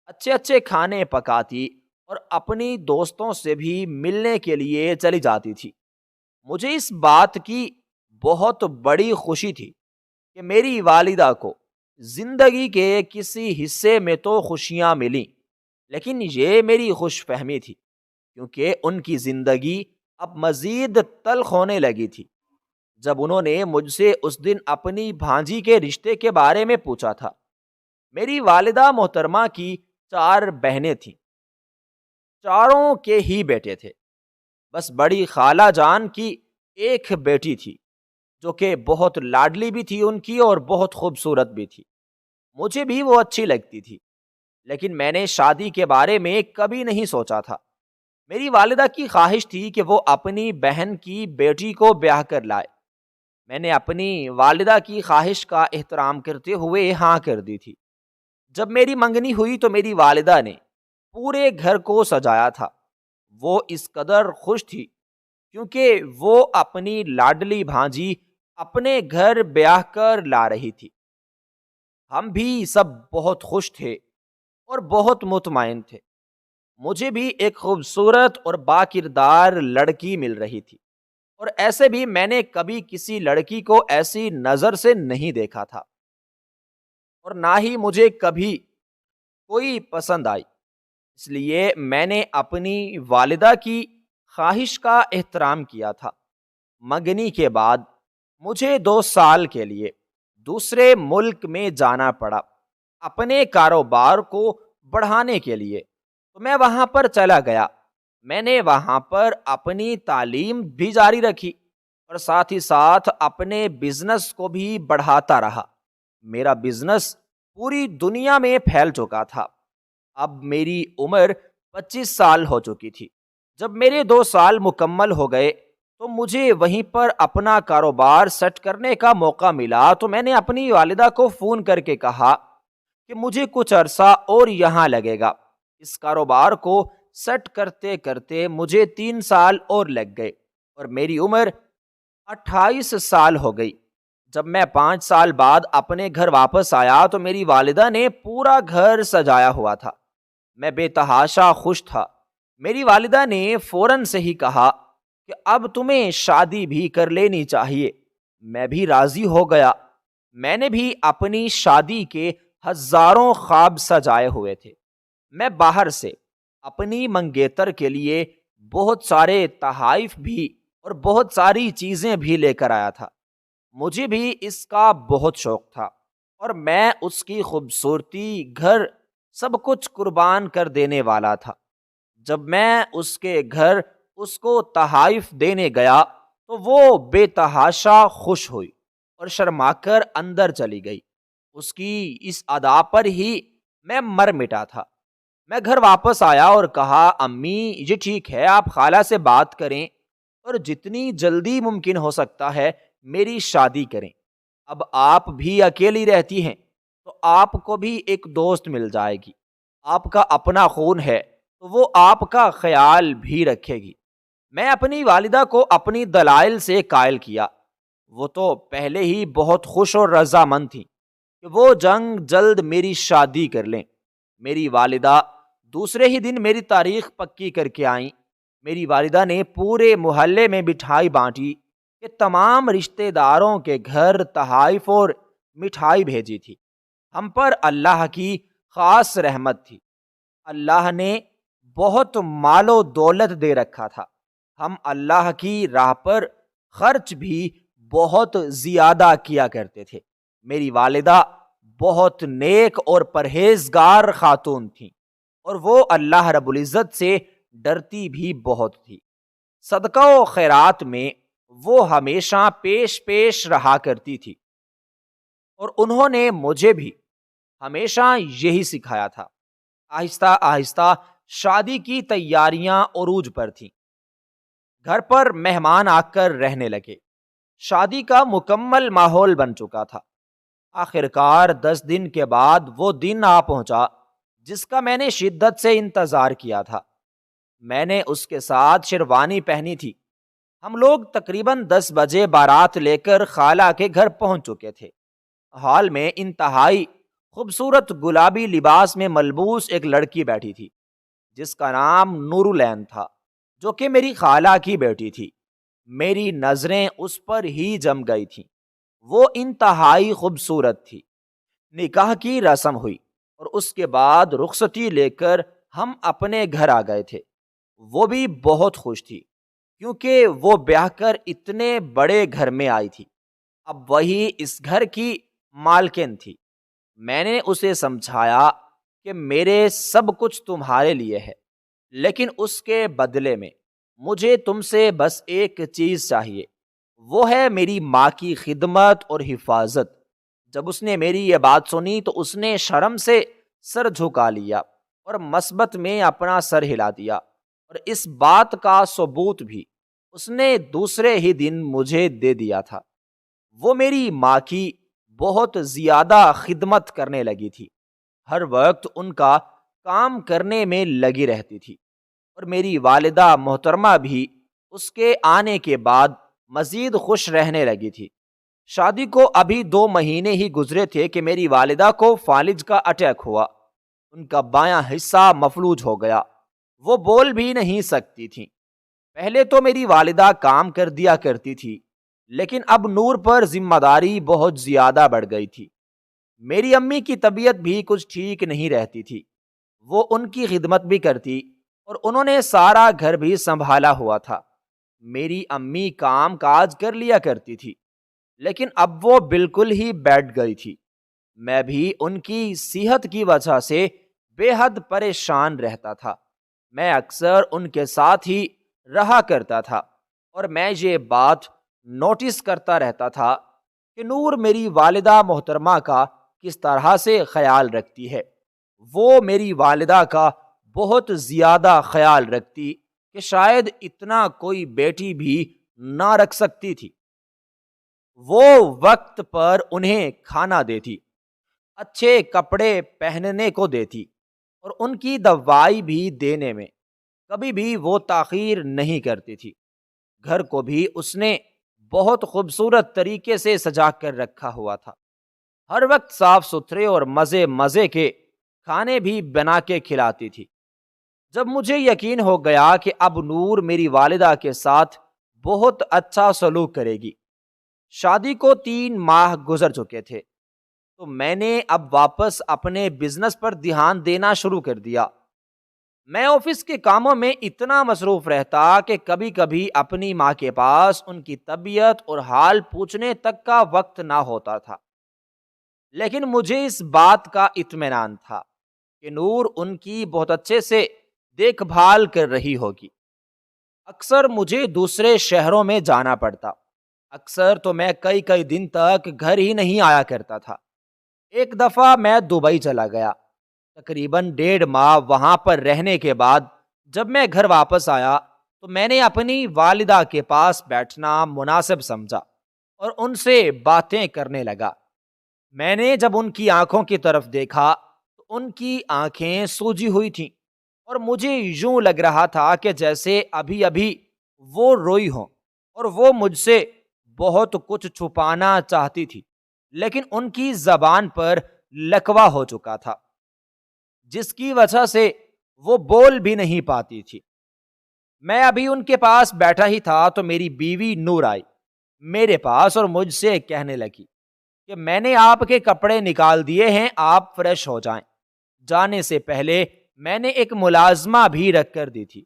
اچھے اچھے کھانے پکاتی اور اپنی دوستوں سے بھی ملنے کے لیے چلی جاتی تھی۔ مجھے اس بات کی بہت بڑی خوشی تھی کہ میری والدہ کو زندگی کے کسی حصے میں تو خوشیاں ملیں، لیکن یہ میری خوش فہمی تھی کیونکہ ان کی زندگی اب مزید تلخ ہونے لگی تھی۔ جب انہوں نے مجھ سے اس دن اپنی بھانجی کے رشتے کے بارے میں پوچھا تھا، میری والدہ محترمہ کی 4 بہنیں تھیں، چاروں کے ہی بیٹے تھے، بس بڑی خالہ جان کی ایک بیٹی تھی جو کہ بہت لاڈلی بھی تھی ان کی اور بہت خوبصورت بھی تھی۔ مجھے بھی وہ اچھی لگتی تھی، لیکن میں نے شادی کے بارے میں کبھی نہیں سوچا تھا۔ میری والدہ کی خواہش تھی کہ وہ اپنی بہن کی بیٹی کو بیاہ کر لائے۔ میں نے اپنی والدہ کی خواہش کا احترام کرتے ہوئے ہاں کر دی تھی۔ جب میری منگنی ہوئی تو میری والدہ نے پورے گھر کو سجایا تھا۔ وہ اس قدر خوش تھی کیونکہ وہ اپنی لاڈلی بھانجی اپنے گھر بیاہ کر لا رہی تھی۔ ہم بھی سب بہت خوش تھے اور بہت مطمئن تھے۔ مجھے بھی ایک خوبصورت اور باکردار لڑکی مل رہی تھی، اور ایسے بھی میں نے کبھی کسی لڑکی کو ایسی نظر سے نہیں دیکھا تھا، اور نہ ہی مجھے کبھی کوئی پسند آئی۔ اس لیے میں نے اپنی والدہ کی خواہش کا احترام کیا تھا۔ منگنی کے بعد مجھے 2 سال کے لیے دوسرے ملک میں جانا پڑا اپنے کاروبار کو بڑھانے کے لیے، تو میں وہاں پر چلا گیا۔ میں نے وہاں پر اپنی تعلیم بھی جاری رکھی اور ساتھ ہی ساتھ اپنے بزنس کو بھی بڑھاتا رہا۔ میرا بزنس پوری دنیا میں پھیل چکا تھا۔ اب میری عمر 25 سال ہو چکی تھی۔ جب میرے 2 سال مکمل ہو گئے تو مجھے وہیں پر اپنا کاروبار سیٹ کرنے کا موقع ملا، تو میں نے اپنی والدہ کو فون کر کے کہا کہ مجھے کچھ عرصہ اور یہاں لگے گا۔ اس کاروبار کو سیٹ کرتے کرتے مجھے 3 سال اور لگ گئے اور میری عمر 28 سال ہو گئی۔ جب میں 5 سال بعد اپنے گھر واپس آیا تو میری والدہ نے پورا گھر سجایا ہوا تھا۔ میں بے تحاشا خوش تھا۔ میری والدہ نے فوراً سے ہی کہا کہ اب تمہیں شادی بھی کر لینی چاہیے۔ میں بھی راضی ہو گیا۔ میں نے بھی اپنی شادی کے ہزاروں خواب سجائے ہوئے تھے۔ میں باہر سے اپنی منگیتر کے لیے بہت سارے تحائف بھی اور بہت ساری چیزیں بھی لے کر آیا تھا۔ مجھے بھی اس کا بہت شوق تھا اور میں اس کی خوبصورتی، گھر، سب کچھ قربان کر دینے والا تھا۔ جب میں اس کے گھر اس کو تحائف دینے گیا تو وہ بے تحاشا خوش ہوئی اور شرما کر اندر چلی گئی۔ اس کی اس ادا پر ہی میں مر مٹا تھا۔ میں گھر واپس آیا اور کہا، امی یہ ٹھیک ہے، آپ خالہ سے بات کریں اور جتنی جلدی ممکن ہو سکتا ہے میری شادی کریں۔ اب آپ بھی اکیلی رہتی ہیں تو آپ کو بھی ایک دوست مل جائے گی، آپ کا اپنا خون ہے تو وہ آپ کا خیال بھی رکھے گی۔ میں اپنی والدہ کو اپنی دلائل سے قائل کیا۔ وہ تو پہلے ہی بہت خوش اور رضامند تھیں کہ وہ جنگ جلد میری شادی کر لیں۔ میری والدہ دوسرے ہی دن میری تاریخ پکی کر کے آئیں۔ میری والدہ نے پورے محلے میں مٹھائی بانٹی کہ تمام رشتہ داروں کے گھر تحائف اور مٹھائی بھیجی تھی۔ ہم پر اللہ کی خاص رحمت تھی، اللہ نے بہت مال و دولت دے رکھا تھا، ہم اللہ کی راہ پر خرچ بھی بہت زیادہ کیا کرتے تھے۔ میری والدہ بہت نیک اور پرہیزگار خاتون تھیں، اور وہ اللہ رب العزت سے ڈرتی بھی بہت تھی۔ صدقہ و خیرات میں وہ ہمیشہ پیش پیش رہا کرتی تھی، اور انہوں نے مجھے بھی ہمیشہ یہی سکھایا تھا۔ آہستہ آہستہ شادی کی تیاریاں عروج پر تھیں، گھر پر مہمان آ کر رہنے لگے، شادی کا مکمل ماحول بن چکا تھا۔ آخرکار 10 دن کے بعد وہ دن آ پہنچا جس کا میں نے شدت سے انتظار کیا تھا۔ میں نے اس کے ساتھ شیروانی پہنی تھی۔ ہم لوگ تقریباً 10 بجے بارات لے کر خالہ کے گھر پہنچ چکے تھے۔ ہال میں انتہائی خوبصورت گلابی لباس میں ملبوس ایک لڑکی بیٹھی تھی جس کا نام نور العین تھا، جو کہ میری خالہ کی بیٹی تھی۔ میری نظریں اس پر ہی جم گئی تھیں، وہ انتہائی خوبصورت تھی۔ نکاح کی رسم ہوئی اور اس کے بعد رخصتی لے کر ہم اپنے گھر آ گئے تھے۔ وہ بھی بہت خوش تھی کیونکہ وہ بیاہ کر اتنے بڑے گھر میں آئی تھی، اب وہی اس گھر کی مالکن تھی۔ میں نے اسے سمجھایا کہ میرے سب کچھ تمہارے لیے ہے، لیکن اس کے بدلے میں مجھے تم سے بس ایک چیز چاہیے، وہ ہے میری ماں کی خدمت اور حفاظت۔ جب اس نے میری یہ بات سنی تو اس نے شرم سے سر جھکا لیا اور مثبت میں اپنا سر ہلا دیا، اور اس بات کا ثبوت بھی اس نے دوسرے ہی دن مجھے دے دیا تھا۔ وہ میری ماں کی بہت زیادہ خدمت کرنے لگی تھی، ہر وقت ان کا کام کرنے میں لگی رہتی تھی، اور میری والدہ محترمہ بھی اس کے آنے کے بعد مزید خوش رہنے لگی تھی۔ شادی کو ابھی 2 مہینے ہی گزرے تھے کہ میری والدہ کو فالج کا اٹیک ہوا۔ ان کا بایاں حصہ مفلوج ہو گیا، وہ بول بھی نہیں سکتی تھیں۔ پہلے تو میری والدہ کام کر دیا کرتی تھی، لیکن اب نور پر ذمہ داری بہت زیادہ بڑھ گئی تھی۔ میری امی کی طبیعت بھی کچھ ٹھیک نہیں رہتی تھی، وہ ان کی خدمت بھی کرتی اور انہوں نے سارا گھر بھی سنبھالا ہوا تھا۔ میری امی کام کاج کر لیا کرتی تھی، لیکن اب وہ بالکل ہی بیٹھ گئی تھی۔ میں بھی ان کی صحت کی وجہ سے بے حد پریشان رہتا تھا۔ میں اکثر ان کے ساتھ ہی رہا کرتا تھا، اور میں یہ بات نوٹس کرتا رہتا تھا کہ نور میری والدہ محترمہ کا کس طرح سے خیال رکھتی ہے۔ وہ میری والدہ کا بہت زیادہ خیال رکھتی کہ شاید اتنا کوئی بیٹی بھی نہ رکھ سکتی تھی۔ وہ وقت پر انہیں کھانا دیتی، اچھے کپڑے پہننے کو دیتی، اور ان کی دوائی بھی دینے میں کبھی بھی وہ تاخیر نہیں کرتی تھی۔ گھر کو بھی اس نے بہت خوبصورت طریقے سے سجا کر رکھا ہوا تھا، ہر وقت صاف ستھرے اور مزے مزے کے کھانے بھی بنا کے کھلاتی تھی۔ جب مجھے یقین ہو گیا کہ اب نور میری والدہ کے ساتھ بہت اچھا سلوک کرے گی، شادی کو 3 ماہ گزر چکے تھے، تو میں نے اب واپس اپنے بزنس پر دھیان دینا شروع کر دیا۔ میں آفس کے کاموں میں اتنا مصروف رہتا کہ کبھی کبھی اپنی ماں کے پاس ان کی طبیعت اور حال پوچھنے تک کا وقت نہ ہوتا تھا، لیکن مجھے اس بات کا اطمینان تھا کہ نور ان کی بہت اچھے سے دیکھ بھال کر رہی ہوگی۔ اکثر مجھے دوسرے شہروں میں جانا پڑتا، اکثر تو میں کئی دن تک گھر ہی نہیں آیا کرتا تھا۔ ایک دفعہ میں دبئی چلا گیا، تقریباً 1.5 ماہ وہاں پر رہنے کے بعد جب میں گھر واپس آیا تو میں نے اپنی والدہ کے پاس بیٹھنا مناسب سمجھا اور ان سے باتیں کرنے لگا۔ میں نے جب ان کی آنکھوں کی طرف دیکھا تو ان کی آنکھیں سوجی ہوئی تھیں، اور مجھے یوں لگ رہا تھا کہ جیسے ابھی ابھی وہ روئی ہوں، اور وہ مجھ سے بہت کچھ چھپانا چاہتی تھی، لیکن ان کی زبان پر لکوا ہو چکا تھا جس کی وجہ سے وہ بول بھی نہیں پاتی تھی۔ میں ابھی ان کے پاس بیٹھا ہی تھا تو میری بیوی نور آئی۔ میرے پاس اور مجھ سے کہنے لگی کہ میں نے آپ کے کپڑے نکال دیے ہیں، آپ فریش ہو جائیں۔ جانے سے پہلے میں نے ایک ملازمہ بھی رکھ کر دی تھی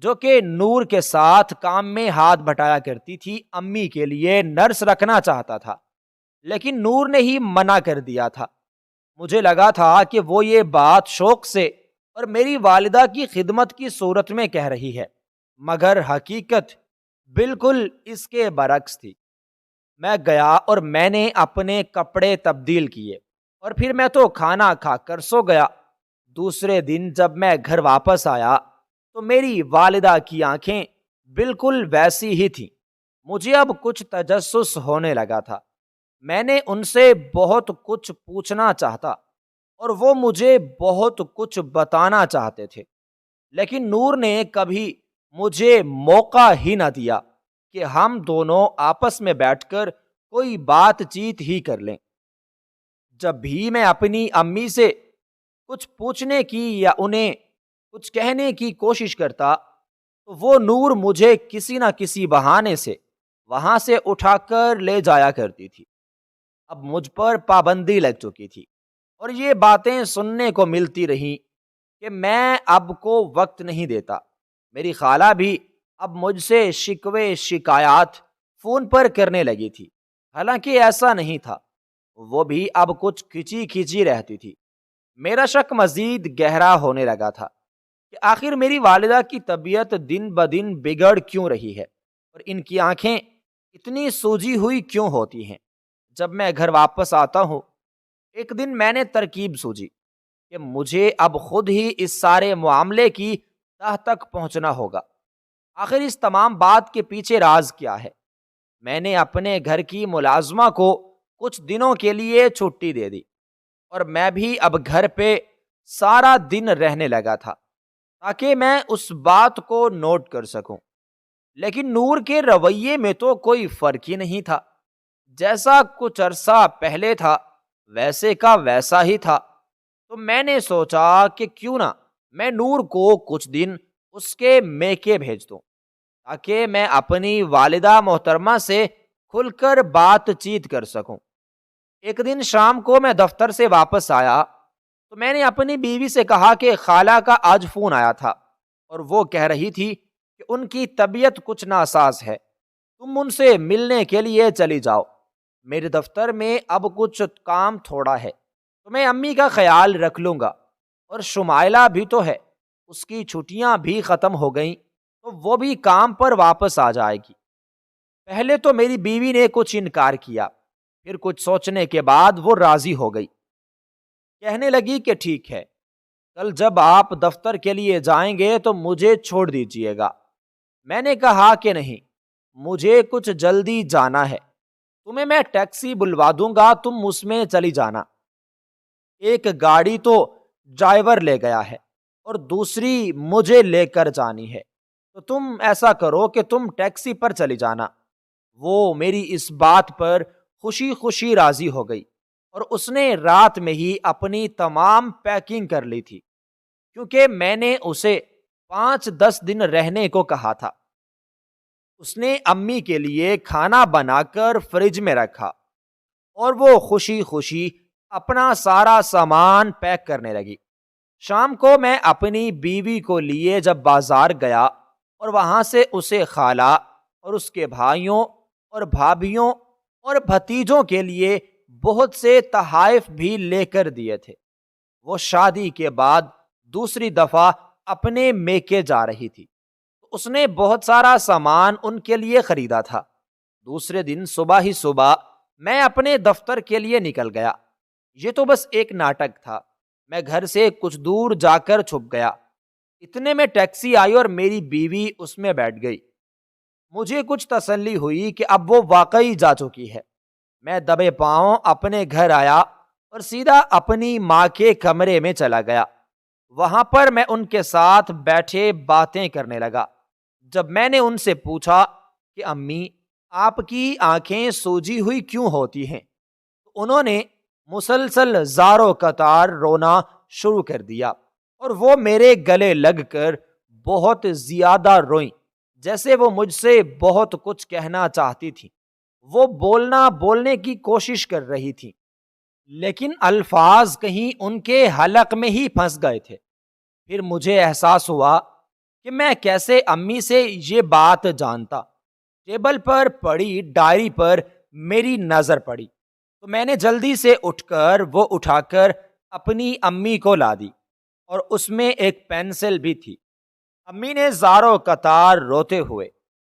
جو کہ نور کے ساتھ کام میں ہاتھ بٹایا کرتی تھی۔ امی کے لیے نرس رکھنا چاہتا تھا لیکن نور نے ہی منع کر دیا تھا۔ مجھے لگا تھا کہ وہ یہ بات شوق سے اور میری والدہ کی خدمت کی صورت میں کہہ رہی ہے، مگر حقیقت بالکل اس کے برعکس تھی۔ میں گیا اور میں نے اپنے کپڑے تبدیل کیے اور پھر میں تو کھانا کھا کر سو گیا۔ دوسرے دن جب میں گھر واپس آیا تو میری والدہ کی آنکھیں بالکل ویسی ہی تھیں۔ مجھے اب کچھ تجسس ہونے لگا تھا۔ میں نے ان سے بہت کچھ پوچھنا چاہتا اور وہ مجھے بہت کچھ بتانا چاہتے تھے، لیکن نور نے کبھی مجھے موقع ہی نہ دیا کہ ہم دونوں آپس میں بیٹھ کر کوئی بات چیت ہی کر لیں۔ جب بھی میں اپنی امی سے کچھ پوچھنے کی یا انہیں کچھ کہنے کی کوشش کرتا تو وہ نور مجھے کسی نہ کسی بہانے سے وہاں سے اٹھا کر لے جایا کرتی تھی۔ اب مجھ پر پابندی لگ چکی تھی اور یہ باتیں سننے کو ملتی رہیں کہ میں اب کو وقت نہیں دیتا۔ میری خالہ بھی اب مجھ سے شکوے شکایات فون پر کرنے لگی تھی، حالانکہ ایسا نہیں تھا۔ وہ بھی اب کچھ کھچی کھچی رہتی تھی۔ میرا شک مزید گہرا ہونے لگا تھا کہ آخر میری والدہ کی طبیعت دن بدن بگڑ کیوں رہی ہے اور ان کی آنکھیں اتنی سوجی ہوئی کیوں ہوتی ہیں۔ جب میں گھر واپس آتا ہوں، ایک دن میں نے ترکیب سوچی کہ مجھے اب خود ہی اس سارے معاملے کی تہ تک پہنچنا ہوگا۔ آخر اس تمام بات کے پیچھے راز کیا ہے؟ میں نے اپنے گھر کی ملازمہ کو کچھ دنوں کے لیے چھٹی دے دی اور میں بھی اب گھر پہ سارا دن رہنے لگا تھا تاکہ میں اس بات کو نوٹ کر سکوں۔ لیکن نور کے رویے میں تو کوئی فرق ہی نہیں تھا۔ جیسا کچھ عرصہ پہلے تھا ویسے کا ویسا ہی تھا۔ تو میں نے سوچا کہ کیوں نہ میں نور کو کچھ دن اس کے میکے بھیج دوں تاکہ میں اپنی والدہ محترمہ سے کھل کر بات چیت کر سکوں۔ ایک دن شام کو میں دفتر سے واپس آیا تو میں نے اپنی بیوی سے کہا کہ خالہ کا آج فون آیا تھا اور وہ کہہ رہی تھی کہ ان کی طبیعت کچھ ناساز ہے، تم ان سے ملنے کے لیے چلی جاؤ۔ میرے دفتر میں اب کچھ کام تھوڑا ہے تو میں امی کا خیال رکھ لوں گا، اور شمائلہ بھی تو ہے، اس کی چھٹیاں بھی ختم ہو گئیں تو وہ بھی کام پر واپس آ جائے گی۔ پہلے تو میری بیوی نے کچھ انکار کیا، پھر کچھ سوچنے کے بعد وہ راضی ہو گئی۔ کہنے لگی کہ ٹھیک ہے، کل جب آپ دفتر کے لیے جائیں گے تو مجھے چھوڑ دیجئے گا۔ میں نے کہا کہ نہیں، مجھے کچھ جلدی جانا ہے، تمہیں میں ٹیکسی بلوا دوں گا، تم اس میں چلی جانا۔ ایک گاڑی تو ڈرائیور لے گیا ہے اور دوسری مجھے لے کر جانی ہے، تو تم ایسا کرو کہ تم ٹیکسی پر چلی جانا۔ وہ میری اس بات پر خوشی خوشی راضی ہو گئی اور اس نے رات میں ہی اپنی تمام پیکنگ کر لی تھی، کیونکہ میں نے اسے 5-10 دن رہنے کو کہا تھا۔ اس نے امی کے لیے کھانا بنا کر فریج میں رکھا اور وہ خوشی خوشی اپنا سارا سامان پیک کرنے لگی۔ شام کو میں اپنی بیوی کو لیے جب بازار گیا اور وہاں سے اسے خالہ اور اس کے بھائیوں اور بھابھیوں اور بھتیجوں کے لیے بہت سے تحائف بھی لے کر دیے تھے۔ وہ شادی کے بعد دوسری دفعہ اپنے میکے جا رہی تھی، اس نے بہت سارا سامان ان کے لیے خریدا تھا۔ دوسرے دن صبح ہی صبح میں اپنے دفتر کے لیے نکل گیا۔ یہ تو بس ایک ناٹک تھا۔ میں گھر سے کچھ دور جا کر چھپ گیا۔ اتنے میں ٹیکسی آئی اور میری بیوی اس میں بیٹھ گئی۔ مجھے کچھ تسلی ہوئی کہ اب وہ واقعی جا چکی ہے۔ میں دبے پاؤں اپنے گھر آیا اور سیدھا اپنی ماں کے کمرے میں چلا گیا۔ وہاں پر میں ان کے ساتھ بیٹھے باتیں کرنے لگا۔ جب میں نے ان سے پوچھا کہ امی، آپ کی آنکھیں سوجی ہوئی کیوں ہوتی ہیں، تو انہوں نے مسلسل زاروں قطار رونا شروع کر دیا اور وہ میرے گلے لگ کر بہت زیادہ روئیں، جیسے وہ مجھ سے بہت کچھ کہنا چاہتی تھی۔ وہ بولنے کی کوشش کر رہی تھی، لیکن الفاظ کہیں ان کے حلق میں ہی پھنس گئے تھے۔ پھر مجھے احساس ہوا کہ میں کیسے امی سے یہ بات جانتا۔ ٹیبل پر پڑی ڈائری پر میری نظر پڑی تو میں نے جلدی سے اٹھ کر وہ اٹھا کر اپنی امی کو لا دی، اور اس میں ایک پینسل بھی تھی۔ امی نے زاروں قطار روتے ہوئے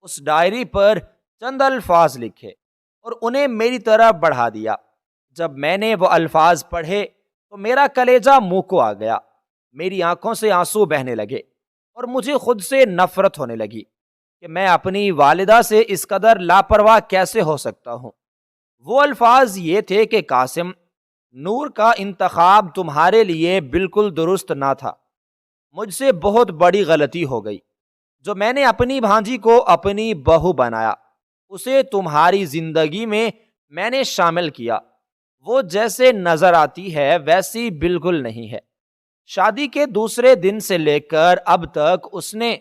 اس ڈائری پر چند الفاظ لکھے اور انہیں میری طرف بڑھا دیا۔ جب میں نے وہ الفاظ پڑھے تو میرا کلیجہ منہ کو آ گیا، میری آنکھوں سے آنسو بہنے لگے اور مجھے خود سے نفرت ہونے لگی کہ میں اپنی والدہ سے اس قدر لاپرواہ کیسے ہو سکتا ہوں۔ وہ الفاظ یہ تھے کہ قاسم، نور کا انتخاب تمہارے لیے بالکل درست نہ تھا۔ مجھ سے بہت بڑی غلطی ہو گئی جو میں نے اپنی بھانجی کو اپنی بہو بنایا، اسے تمہاری زندگی میں نے شامل کیا۔ وہ جیسے نظر آتی ہے ویسی بالکل نہیں ہے۔ شادی کے دوسرے دن سے لے کر اب تک اس نے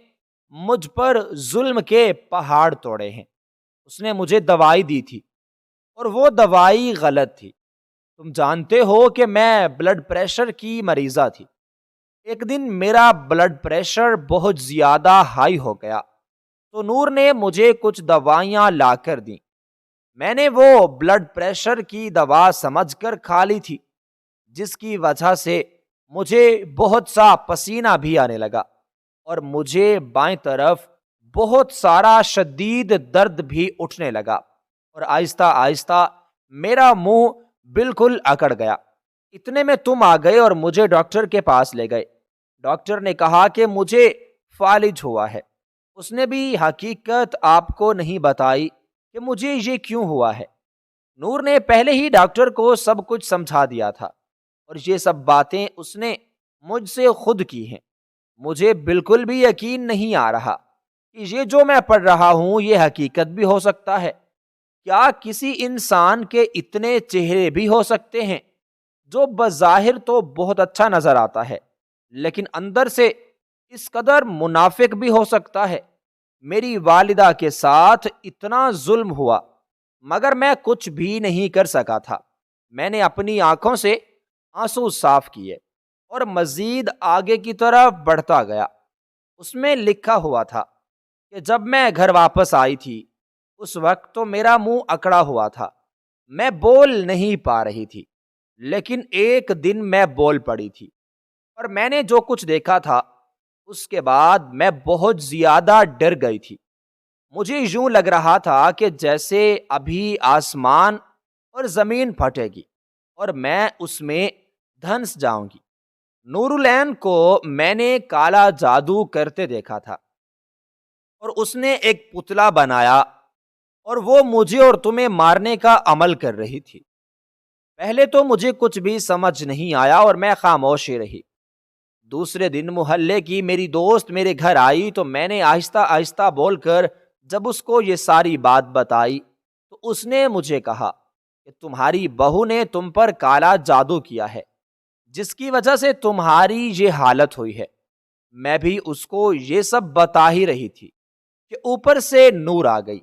مجھ پر ظلم کے پہاڑ توڑے ہیں۔ اس نے مجھے دوائی دی تھی اور وہ دوائی غلط تھی۔ تم جانتے ہو کہ میں بلڈ پریشر کی مریضہ تھی۔ ایک دن میرا بلڈ پریشر بہت زیادہ ہائی ہو گیا تو نور نے مجھے کچھ دوائیاں لا کر دیں۔ میں نے وہ بلڈ پریشر کی دوا سمجھ کر کھا لی تھی، جس کی وجہ سے مجھے بہت سا پسینہ بھی آنے لگا اور مجھے بائیں طرف بہت سارا شدید درد بھی اٹھنے لگا، اور آہستہ آہستہ میرا منہ بالکل اکڑ گیا۔ اتنے میں تم آ گئے اور مجھے ڈاکٹر کے پاس لے گئے۔ ڈاکٹر نے کہا کہ مجھے فالج ہوا ہے۔ اس نے بھی حقیقت آپ کو نہیں بتائی کہ مجھے یہ کیوں ہوا ہے۔ نور نے پہلے ہی ڈاکٹر کو سب کچھ سمجھا دیا تھا، اور یہ سب باتیں اس نے مجھ سے خود کی ہیں۔ مجھے بالکل بھی یقین نہیں آ رہا کہ یہ جو میں پڑھ رہا ہوں یہ حقیقت بھی ہو سکتا ہے۔ کیا کسی انسان کے اتنے چہرے بھی ہو سکتے ہیں جو بظاہر تو بہت اچھا نظر آتا ہے لیکن اندر سے اس قدر منافق بھی ہو سکتا ہے؟ میری والدہ کے ساتھ اتنا ظلم ہوا مگر میں کچھ بھی نہیں کر سکا تھا۔ میں نے اپنی آنکھوں سے آنسو صاف کیے اور مزید آگے کی طرف بڑھتا گیا۔ اس میں لکھا ہوا تھا کہ جب میں گھر واپس آئی تھی اس وقت تو میرا منہ اکڑا ہوا تھا، میں بول نہیں پا رہی تھی، لیکن ایک دن میں بول پڑی تھی، اور میں نے جو کچھ دیکھا تھا اس کے بعد میں بہت زیادہ ڈر گئی تھی۔ مجھے یوں لگ رہا تھا کہ جیسے ابھی آسمان اور زمین پھٹے گی اور میں اس میں دھنس جاؤں گی۔ نور العین کو میں نے کالا جادو کرتے دیکھا تھا، اور اس نے ایک پتلا بنایا اور وہ مجھے اور تمہیں مارنے کا عمل کر رہی تھی۔ پہلے تو مجھے کچھ بھی سمجھ نہیں آیا اور میں خاموش ہی رہی۔ دوسرے دن محلے کی میری دوست میرے گھر آئی تو میں نے آہستہ آہستہ بول کر جب اس کو یہ ساری بات بتائی تو اس نے مجھے کہا کہ تمہاری بہو نے تم پر کالا جادو کیا ہے جس کی وجہ سے تمہاری یہ حالت ہوئی ہے۔ میں بھی اس کو یہ سب بتا ہی رہی تھی کہ اوپر سے نور آ گئی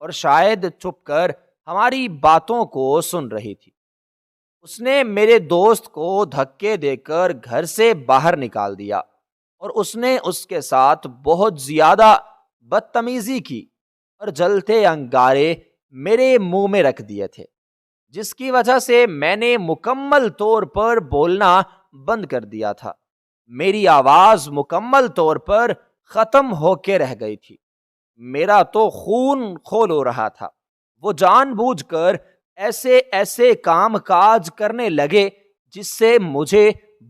اور شاید چھپ کر ہماری باتوں کو سن رہی تھی۔ اس نے میرے دوست کو دھکے دے کر گھر سے باہر نکال دیا اور اس نے اس کے ساتھ بہت زیادہ بدتمیزی کی اور جلتے انگارے میرے منہ میں رکھ دیے تھے، جس کی وجہ سے میں نے مکمل طور پر بولنا بند کر دیا تھا۔ میری آواز مکمل طور پر ختم ہو کے رہ گئی تھی۔ میرا تو خون کھول ہو رہا تھا۔ وہ جان بوجھ کر ایسے کام کاج کرنے لگے جس سے مجھے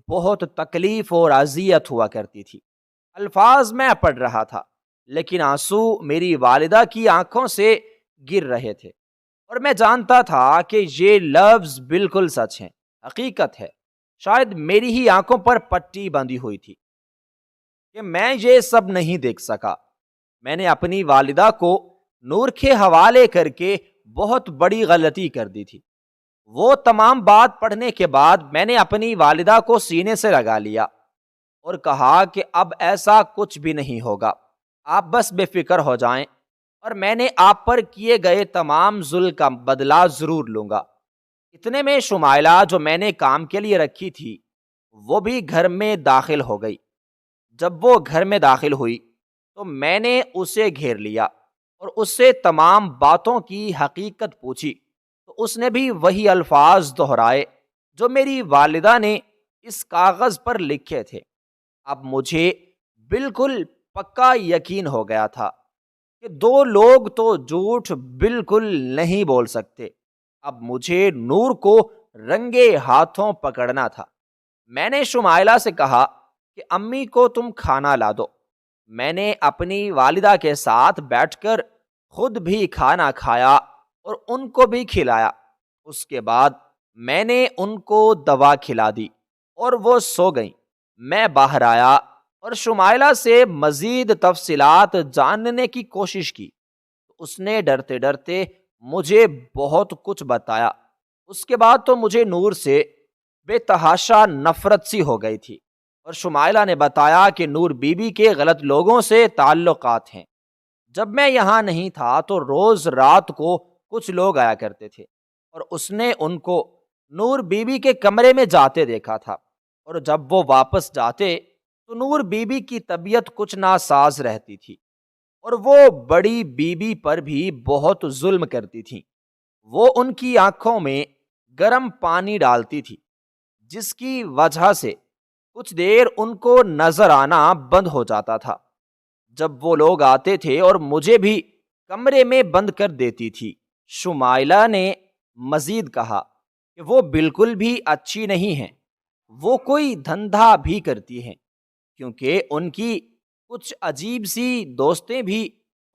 بہت تکلیف اور اذیت ہوا کرتی تھی۔ الفاظ میں پڑھ رہا تھا لیکن آنسو میری والدہ کی آنکھوں سے گر رہے تھے، اور میں جانتا تھا کہ یہ لفظ بالکل سچ ہیں، حقیقت ہے۔ شاید میری ہی آنکھوں پر پٹی باندھی ہوئی تھی کہ میں یہ سب نہیں دیکھ سکا۔ میں نے اپنی والدہ کو نور کے حوالے کر کے بہت بڑی غلطی کر دی تھی۔ وہ تمام بات پڑھنے کے بعد میں نے اپنی والدہ کو سینے سے لگا لیا اور کہا کہ اب ایسا کچھ بھی نہیں ہوگا، آپ بس بے فکر ہو جائیں، اور میں نے آپ پر کیے گئے تمام ظلم کا بدلہ ضرور لوں گا۔ اتنے میں شمائلہ جو میں نے کام کے لیے رکھی تھی وہ بھی گھر میں داخل ہو گئی۔ جب وہ گھر میں داخل ہوئی تو میں نے اسے گھیر لیا اور اس سے تمام باتوں کی حقیقت پوچھی، تو اس نے بھی وہی الفاظ دہرائے جو میری والدہ نے اس کاغذ پر لکھے تھے۔ اب مجھے بالکل پکا یقین ہو گیا تھا کہ دو لوگ تو جھوٹ بالکل نہیں بول سکتے۔ اب مجھے نور کو رنگے ہاتھوں پکڑنا تھا۔ میں نے شمائلہ سے کہا کہ امی کو تم کھانا لا دو۔ میں نے اپنی والدہ کے ساتھ بیٹھ کر خود بھی کھانا کھایا اور ان کو بھی کھلایا۔ اس کے بعد میں نے ان کو دوا کھلا دی اور وہ سو گئیں۔ میں باہر آیا اور شمائلہ سے مزید تفصیلات جاننے کی کوشش کی۔ اس نے ڈرتے ڈرتے مجھے بہت کچھ بتایا۔ اس کے بعد تو مجھے نور سے بے تحاشا نفرت سی ہو گئی تھی، اور شمائلہ نے بتایا کہ نور بی بی کے غلط لوگوں سے تعلقات ہیں۔ جب میں یہاں نہیں تھا تو روز رات کو کچھ لوگ آیا کرتے تھے اور اس نے ان کو نور بی بی کے کمرے میں جاتے دیکھا تھا، اور جب وہ واپس جاتے تو نور بی بی کی طبیعت کچھ ناساز رہتی تھی اور وہ بڑی بی بی پر بھی بہت ظلم کرتی تھی۔ وہ ان کی آنکھوں میں گرم پانی ڈالتی تھی، جس کی وجہ سے کچھ دیر ان کو نظر آنا بند ہو جاتا تھا۔ جب وہ لوگ آتے تھے اور مجھے بھی کمرے میں بند کر دیتی تھی۔ شمائلہ نے مزید کہا کہ وہ بالکل بھی اچھی نہیں ہیں، وہ کوئی دھندہ بھی کرتی ہیں، کیونکہ ان کی کچھ عجیب سی دوستیں بھی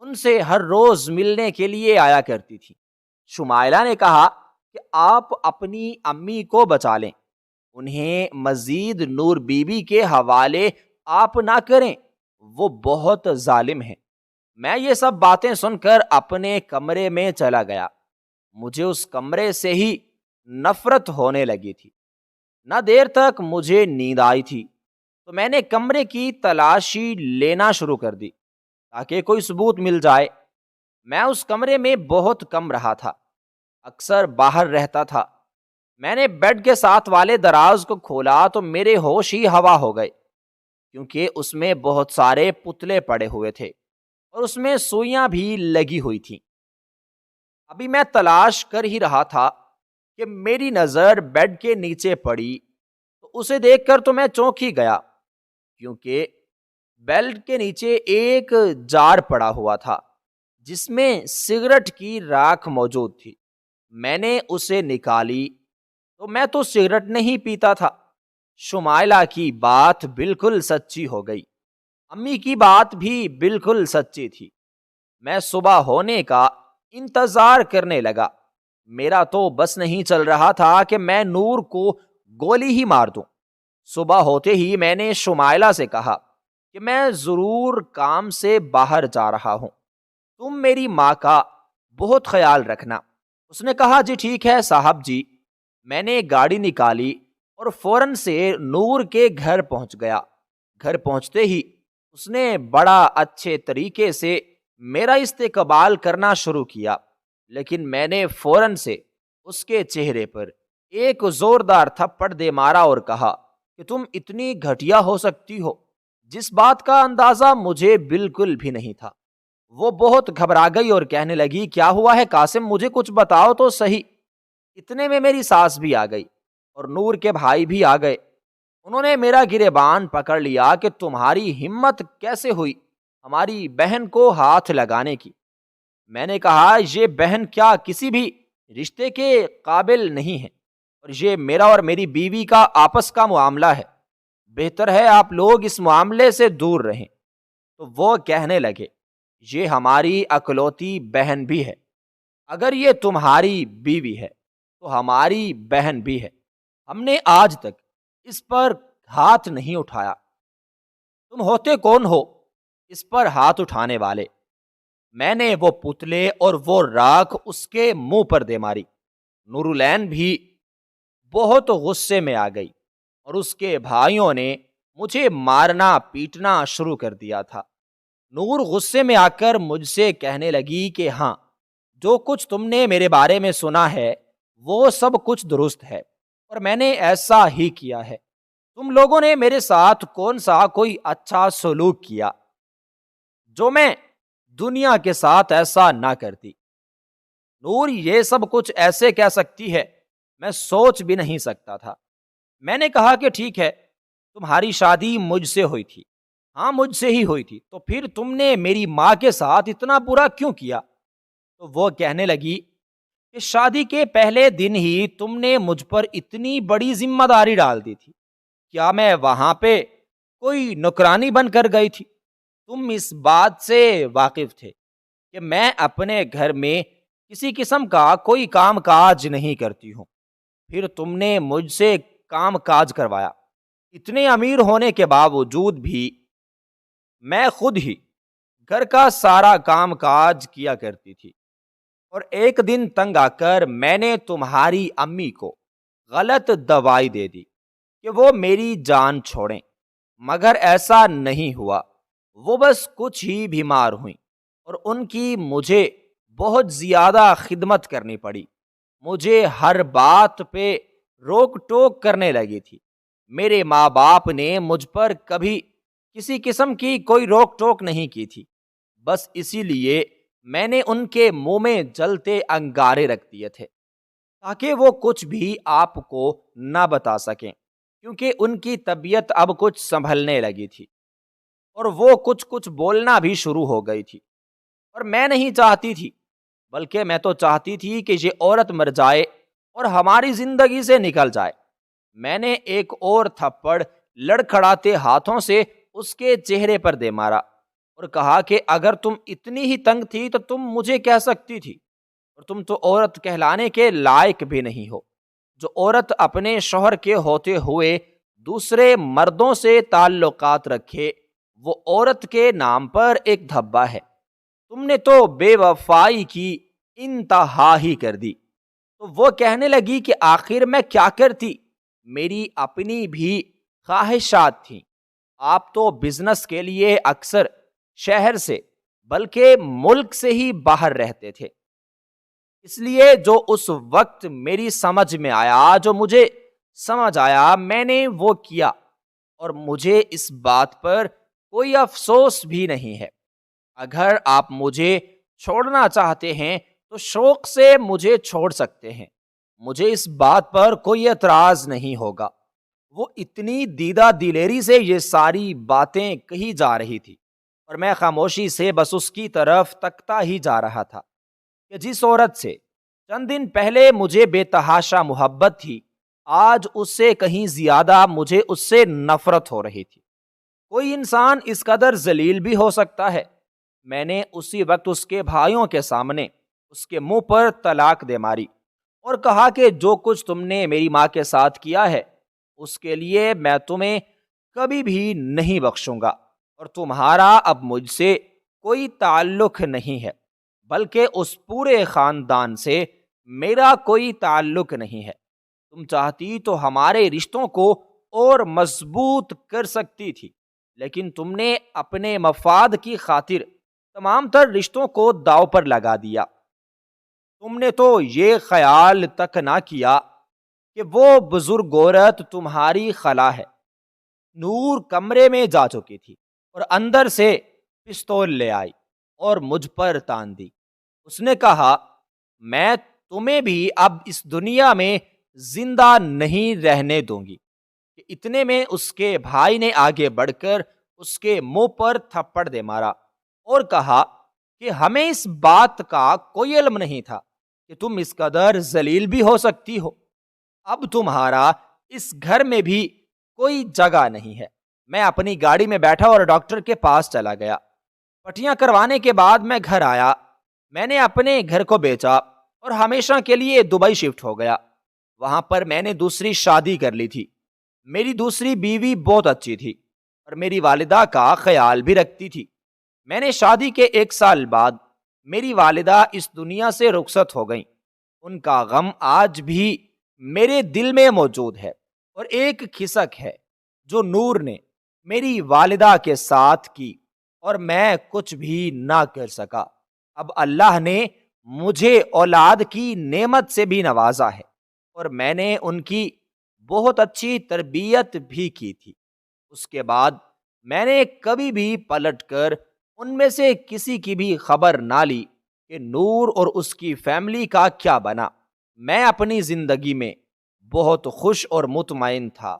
ان سے ہر روز ملنے کے لیے آیا کرتی تھی۔ شمائلہ نے کہا کہ آپ اپنی امی کو بچا لیں، انہیں مزید نور بی بی کے حوالے آپ نہ کریں، وہ بہت ظالم ہیں۔ میں یہ سب باتیں سن کر اپنے کمرے میں چلا گیا۔ مجھے اس کمرے سے ہی نفرت ہونے لگی تھی۔ نہ دیر تک مجھے نیند آئی تھی تو میں نے کمرے کی تلاشی لینا شروع کر دی تاکہ کوئی ثبوت مل جائے۔ میں اس کمرے میں بہت کم رہا تھا، اکثر باہر رہتا تھا۔ میں نے بیڈ کے ساتھ والے دراز کو کھولا تو میرے ہوش ہی ہوا ہو گئے، کیونکہ اس میں بہت سارے پتلے پڑے ہوئے تھے اور اس میں سوئیاں بھی لگی ہوئی تھیں۔ ابھی میں تلاش کر ہی رہا تھا کہ میری نظر بیڈ کے نیچے پڑی، تو اسے دیکھ کر تو میں چونک ہی گیا، کیونکہ بیڈ کے نیچے ایک جار پڑا ہوا تھا جس میں سگریٹ کی راکھ موجود تھی۔ میں نے اسے نکالی تو میں تو سگریٹ نہیں پیتا تھا۔ شمائلہ کی بات بالکل سچی ہو گئی، امی کی بات بھی بالکل سچی تھی۔ میں صبح ہونے کا انتظار کرنے لگا۔ میرا تو بس نہیں چل رہا تھا کہ میں نور کو گولی ہی مار دوں۔ صبح ہوتے ہی میں نے شمائلہ سے کہا کہ میں ضرور کام سے باہر جا رہا ہوں، تم میری ماں کا بہت خیال رکھنا۔ اس نے کہا جی ٹھیک ہے صاحب جی۔ میں نے گاڑی نکالی اور فوراً سے نور کے گھر پہنچ گیا۔ گھر پہنچتے ہی اس نے بڑا اچھے طریقے سے میرا استقبال کرنا شروع کیا، لیکن میں نے فوراً سے اس کے چہرے پر ایک زوردار تھپڑ دے مارا اور کہا کہ تم اتنی گھٹیا ہو سکتی ہو، جس بات کا اندازہ مجھے بالکل بھی نہیں تھا۔ وہ بہت گھبرا گئی اور کہنے لگی کیا ہوا ہے قاسم، مجھے کچھ بتاؤ تو صحیح۔ اتنے میں میری ساس بھی آ گئی اور نور کے بھائی بھی آ گئے۔ انہوں نے میرا گریبان پکڑ لیا کہ تمہاری ہمت کیسے ہوئی ہماری بہن کو ہاتھ لگانے کی۔ میں نے کہا یہ بہن کیا کسی بھی رشتے کے قابل نہیں ہے، اور یہ میرا اور میری بیوی کا آپس کا معاملہ ہے، بہتر ہے آپ لوگ اس معاملے سے دور رہیں۔ تو وہ کہنے لگے یہ ہماری اکلوتی بہن بھی ہے، اگر یہ تمہاری بیوی ہے تو ہماری بہن بھی ہے، ہم نے آج تک اس پر ہاتھ نہیں اٹھایا۔ تم ہوتے کون ہو اس پر ہاتھ اٹھانے والے؟ میں نے وہ پتلے اور وہ راکھ اس کے منہ پر دے ماری۔ نورالعین بھی بہت غصے میں آ گئی اور اس کے بھائیوں نے مجھے مارنا پیٹنا شروع کر دیا تھا۔ نور غصے میں آ کر مجھ سے کہنے لگی کہ ہاں، جو کچھ تم نے میرے بارے میں سنا ہے وہ سب کچھ درست ہے، اور میں نے ایسا ہی کیا ہے۔ تم لوگوں نے میرے ساتھ کون سا کوئی اچھا سلوک کیا جو میں دنیا کے ساتھ ایسا نہ کرتی؟ نور یہ سب کچھ ایسے کہہ سکتی ہے، میں سوچ بھی نہیں سکتا تھا۔ میں نے کہا کہ ٹھیک ہے، تمہاری شادی مجھ سے ہوئی تھی، ہاں مجھ سے ہی ہوئی تھی، تو پھر تم نے میری ماں کے ساتھ اتنا برا کیوں کیا؟ تو وہ کہنے لگی کہ شادی کے پہلے دن ہی تم نے مجھ پر اتنی بڑی ذمہ داری ڈال دی تھی، کیا میں وہاں پہ کوئی نوکرانی بن کر گئی تھی؟ تم اس بات سے واقف تھے کہ میں اپنے گھر میں کسی قسم کا کوئی کام کاج نہیں کرتی ہوں، پھر تم نے مجھ سے کام کاج کروایا۔ اتنے امیر ہونے کے باوجود بھی میں خود ہی گھر کا سارا کام کاج کیا کرتی تھی، اور ایک دن تنگ آ کر میں نے تمہاری امی کو غلط دوائی دے دی کہ وہ میری جان چھوڑیں، مگر ایسا نہیں ہوا، وہ بس کچھ ہی بیمار ہوئیں، اور ان کی مجھے بہت زیادہ خدمت کرنی پڑی، مجھے ہر بات پہ روک ٹوک کرنے لگی تھی۔ میرے ماں باپ نے مجھ پر کبھی کسی قسم کی کوئی روک ٹوک نہیں کی تھی، بس اسی لیے میں نے ان کے منہ میں جلتے انگارے رکھ دیے تھے تاکہ وہ کچھ بھی آپ کو نہ بتا سکیں، کیونکہ ان کی طبیعت اب کچھ سنبھلنے لگی تھی اور وہ کچھ بولنا بھی شروع ہو گئی تھی، اور میں نہیں چاہتی تھی، بلکہ میں تو چاہتی تھی کہ یہ عورت مر جائے اور ہماری زندگی سے نکل جائے۔ میں نے ایک اور تھپڑ لڑکھڑاتے ہاتھوں سے اس کے چہرے پر دے مارا اور کہا کہ اگر تم اتنی ہی تنگ تھی تو تم مجھے کہہ سکتی تھی، اور تم تو عورت کہلانے کے لائق بھی نہیں ہو۔ جو عورت اپنے شوہر کے ہوتے ہوئے دوسرے مردوں سے تعلقات رکھے وہ عورت کے نام پر ایک دھبا ہے۔ تم نے تو بے وفائی کی انتہا ہی کر دی۔ تو وہ کہنے لگی کہ آخر میں کیا کرتی، میری اپنی بھی خواہشات تھیں۔ آپ تو بزنس کے لیے اکثر شہر سے بلکہ ملک سے ہی باہر رہتے تھے، اس لیے جو اس وقت میری سمجھ میں آیا، جو مجھے سمجھ آیا، میں نے وہ کیا، اور مجھے اس بات پر کوئی افسوس بھی نہیں ہے۔ اگر آپ مجھے چھوڑنا چاہتے ہیں تو شوق سے مجھے چھوڑ سکتے ہیں، مجھے اس بات پر کوئی اعتراض نہیں ہوگا۔ وہ اتنی دیدہ دلیری سے یہ ساری باتیں کہی جا رہی تھی، اور میں خاموشی سے بس اس کی طرف تکتا ہی جا رہا تھا کہ جس عورت سے چند دن پہلے مجھے بے تحاشا محبت تھی، آج اس سے کہیں زیادہ مجھے اس سے نفرت ہو رہی تھی۔ کوئی انسان اس قدر ذلیل بھی ہو سکتا ہے؟ میں نے اسی وقت اس کے بھائیوں کے سامنے اس کے منہ پر طلاق دے ماری اور کہا کہ جو کچھ تم نے میری ماں کے ساتھ کیا ہے اس کے لیے میں تمہیں کبھی بھی نہیں بخشوں گا، اور تمہارا اب مجھ سے کوئی تعلق نہیں ہے، بلکہ اس پورے خاندان سے میرا کوئی تعلق نہیں ہے۔ تم چاہتی تو ہمارے رشتوں کو اور مضبوط کر سکتی تھی، لیکن تم نے اپنے مفاد کی خاطر تمام تر رشتوں کو داؤ پر لگا دیا۔ تم نے تو یہ خیال تک نہ کیا کہ وہ بزرگ عورت تمہاری خالہ ہے۔ نور کمرے میں جا چکی تھی اور اندر سے پستول لے آئی اور مجھ پر تان دی۔ اس نے کہا، میں تمہیں بھی اب اس دنیا میں زندہ نہیں رہنے دوں گی۔ کہ اتنے میں اس کے بھائی نے آگے بڑھ کر اس کے منہ پر تھپڑ دے مارا اور کہا کہ ہمیں اس بات کا کوئی علم نہیں تھا کہ تم اس قدر ذلیل بھی ہو سکتی ہو۔ اب تمہارا اس گھر میں بھی کوئی جگہ نہیں ہے۔ میں اپنی گاڑی میں بیٹھا اور ڈاکٹر کے پاس چلا گیا۔ پٹیاں کروانے کے بعد میں گھر آیا۔ میں نے اپنے گھر کو بیچا اور ہمیشہ کے لیے دبئی شفٹ ہو گیا۔ وہاں پر میں نے دوسری شادی کر لی تھی۔ میری دوسری بیوی بہت اچھی تھی اور میری والدہ کا خیال بھی رکھتی تھی۔ میں نے شادی کے 1 سال بعد میری والدہ اس دنیا سے رخصت ہو گئیں۔ ان کا غم آج بھی میرے دل میں موجود ہے، اور ایک کھسک ہے جو نور نے میری والدہ کے ساتھ کی اور میں کچھ بھی نہ کر سکا۔ اب اللہ نے مجھے اولاد کی نعمت سے بھی نوازا ہے اور میں نے ان کی بہت اچھی تربیت بھی کی تھی۔ اس کے بعد میں نے کبھی بھی پلٹ کر ان میں سے کسی کی بھی خبر نہ لی کہ نور اور اس کی فیملی کا کیا بنا۔ میں اپنی زندگی میں بہت خوش اور مطمئن تھا۔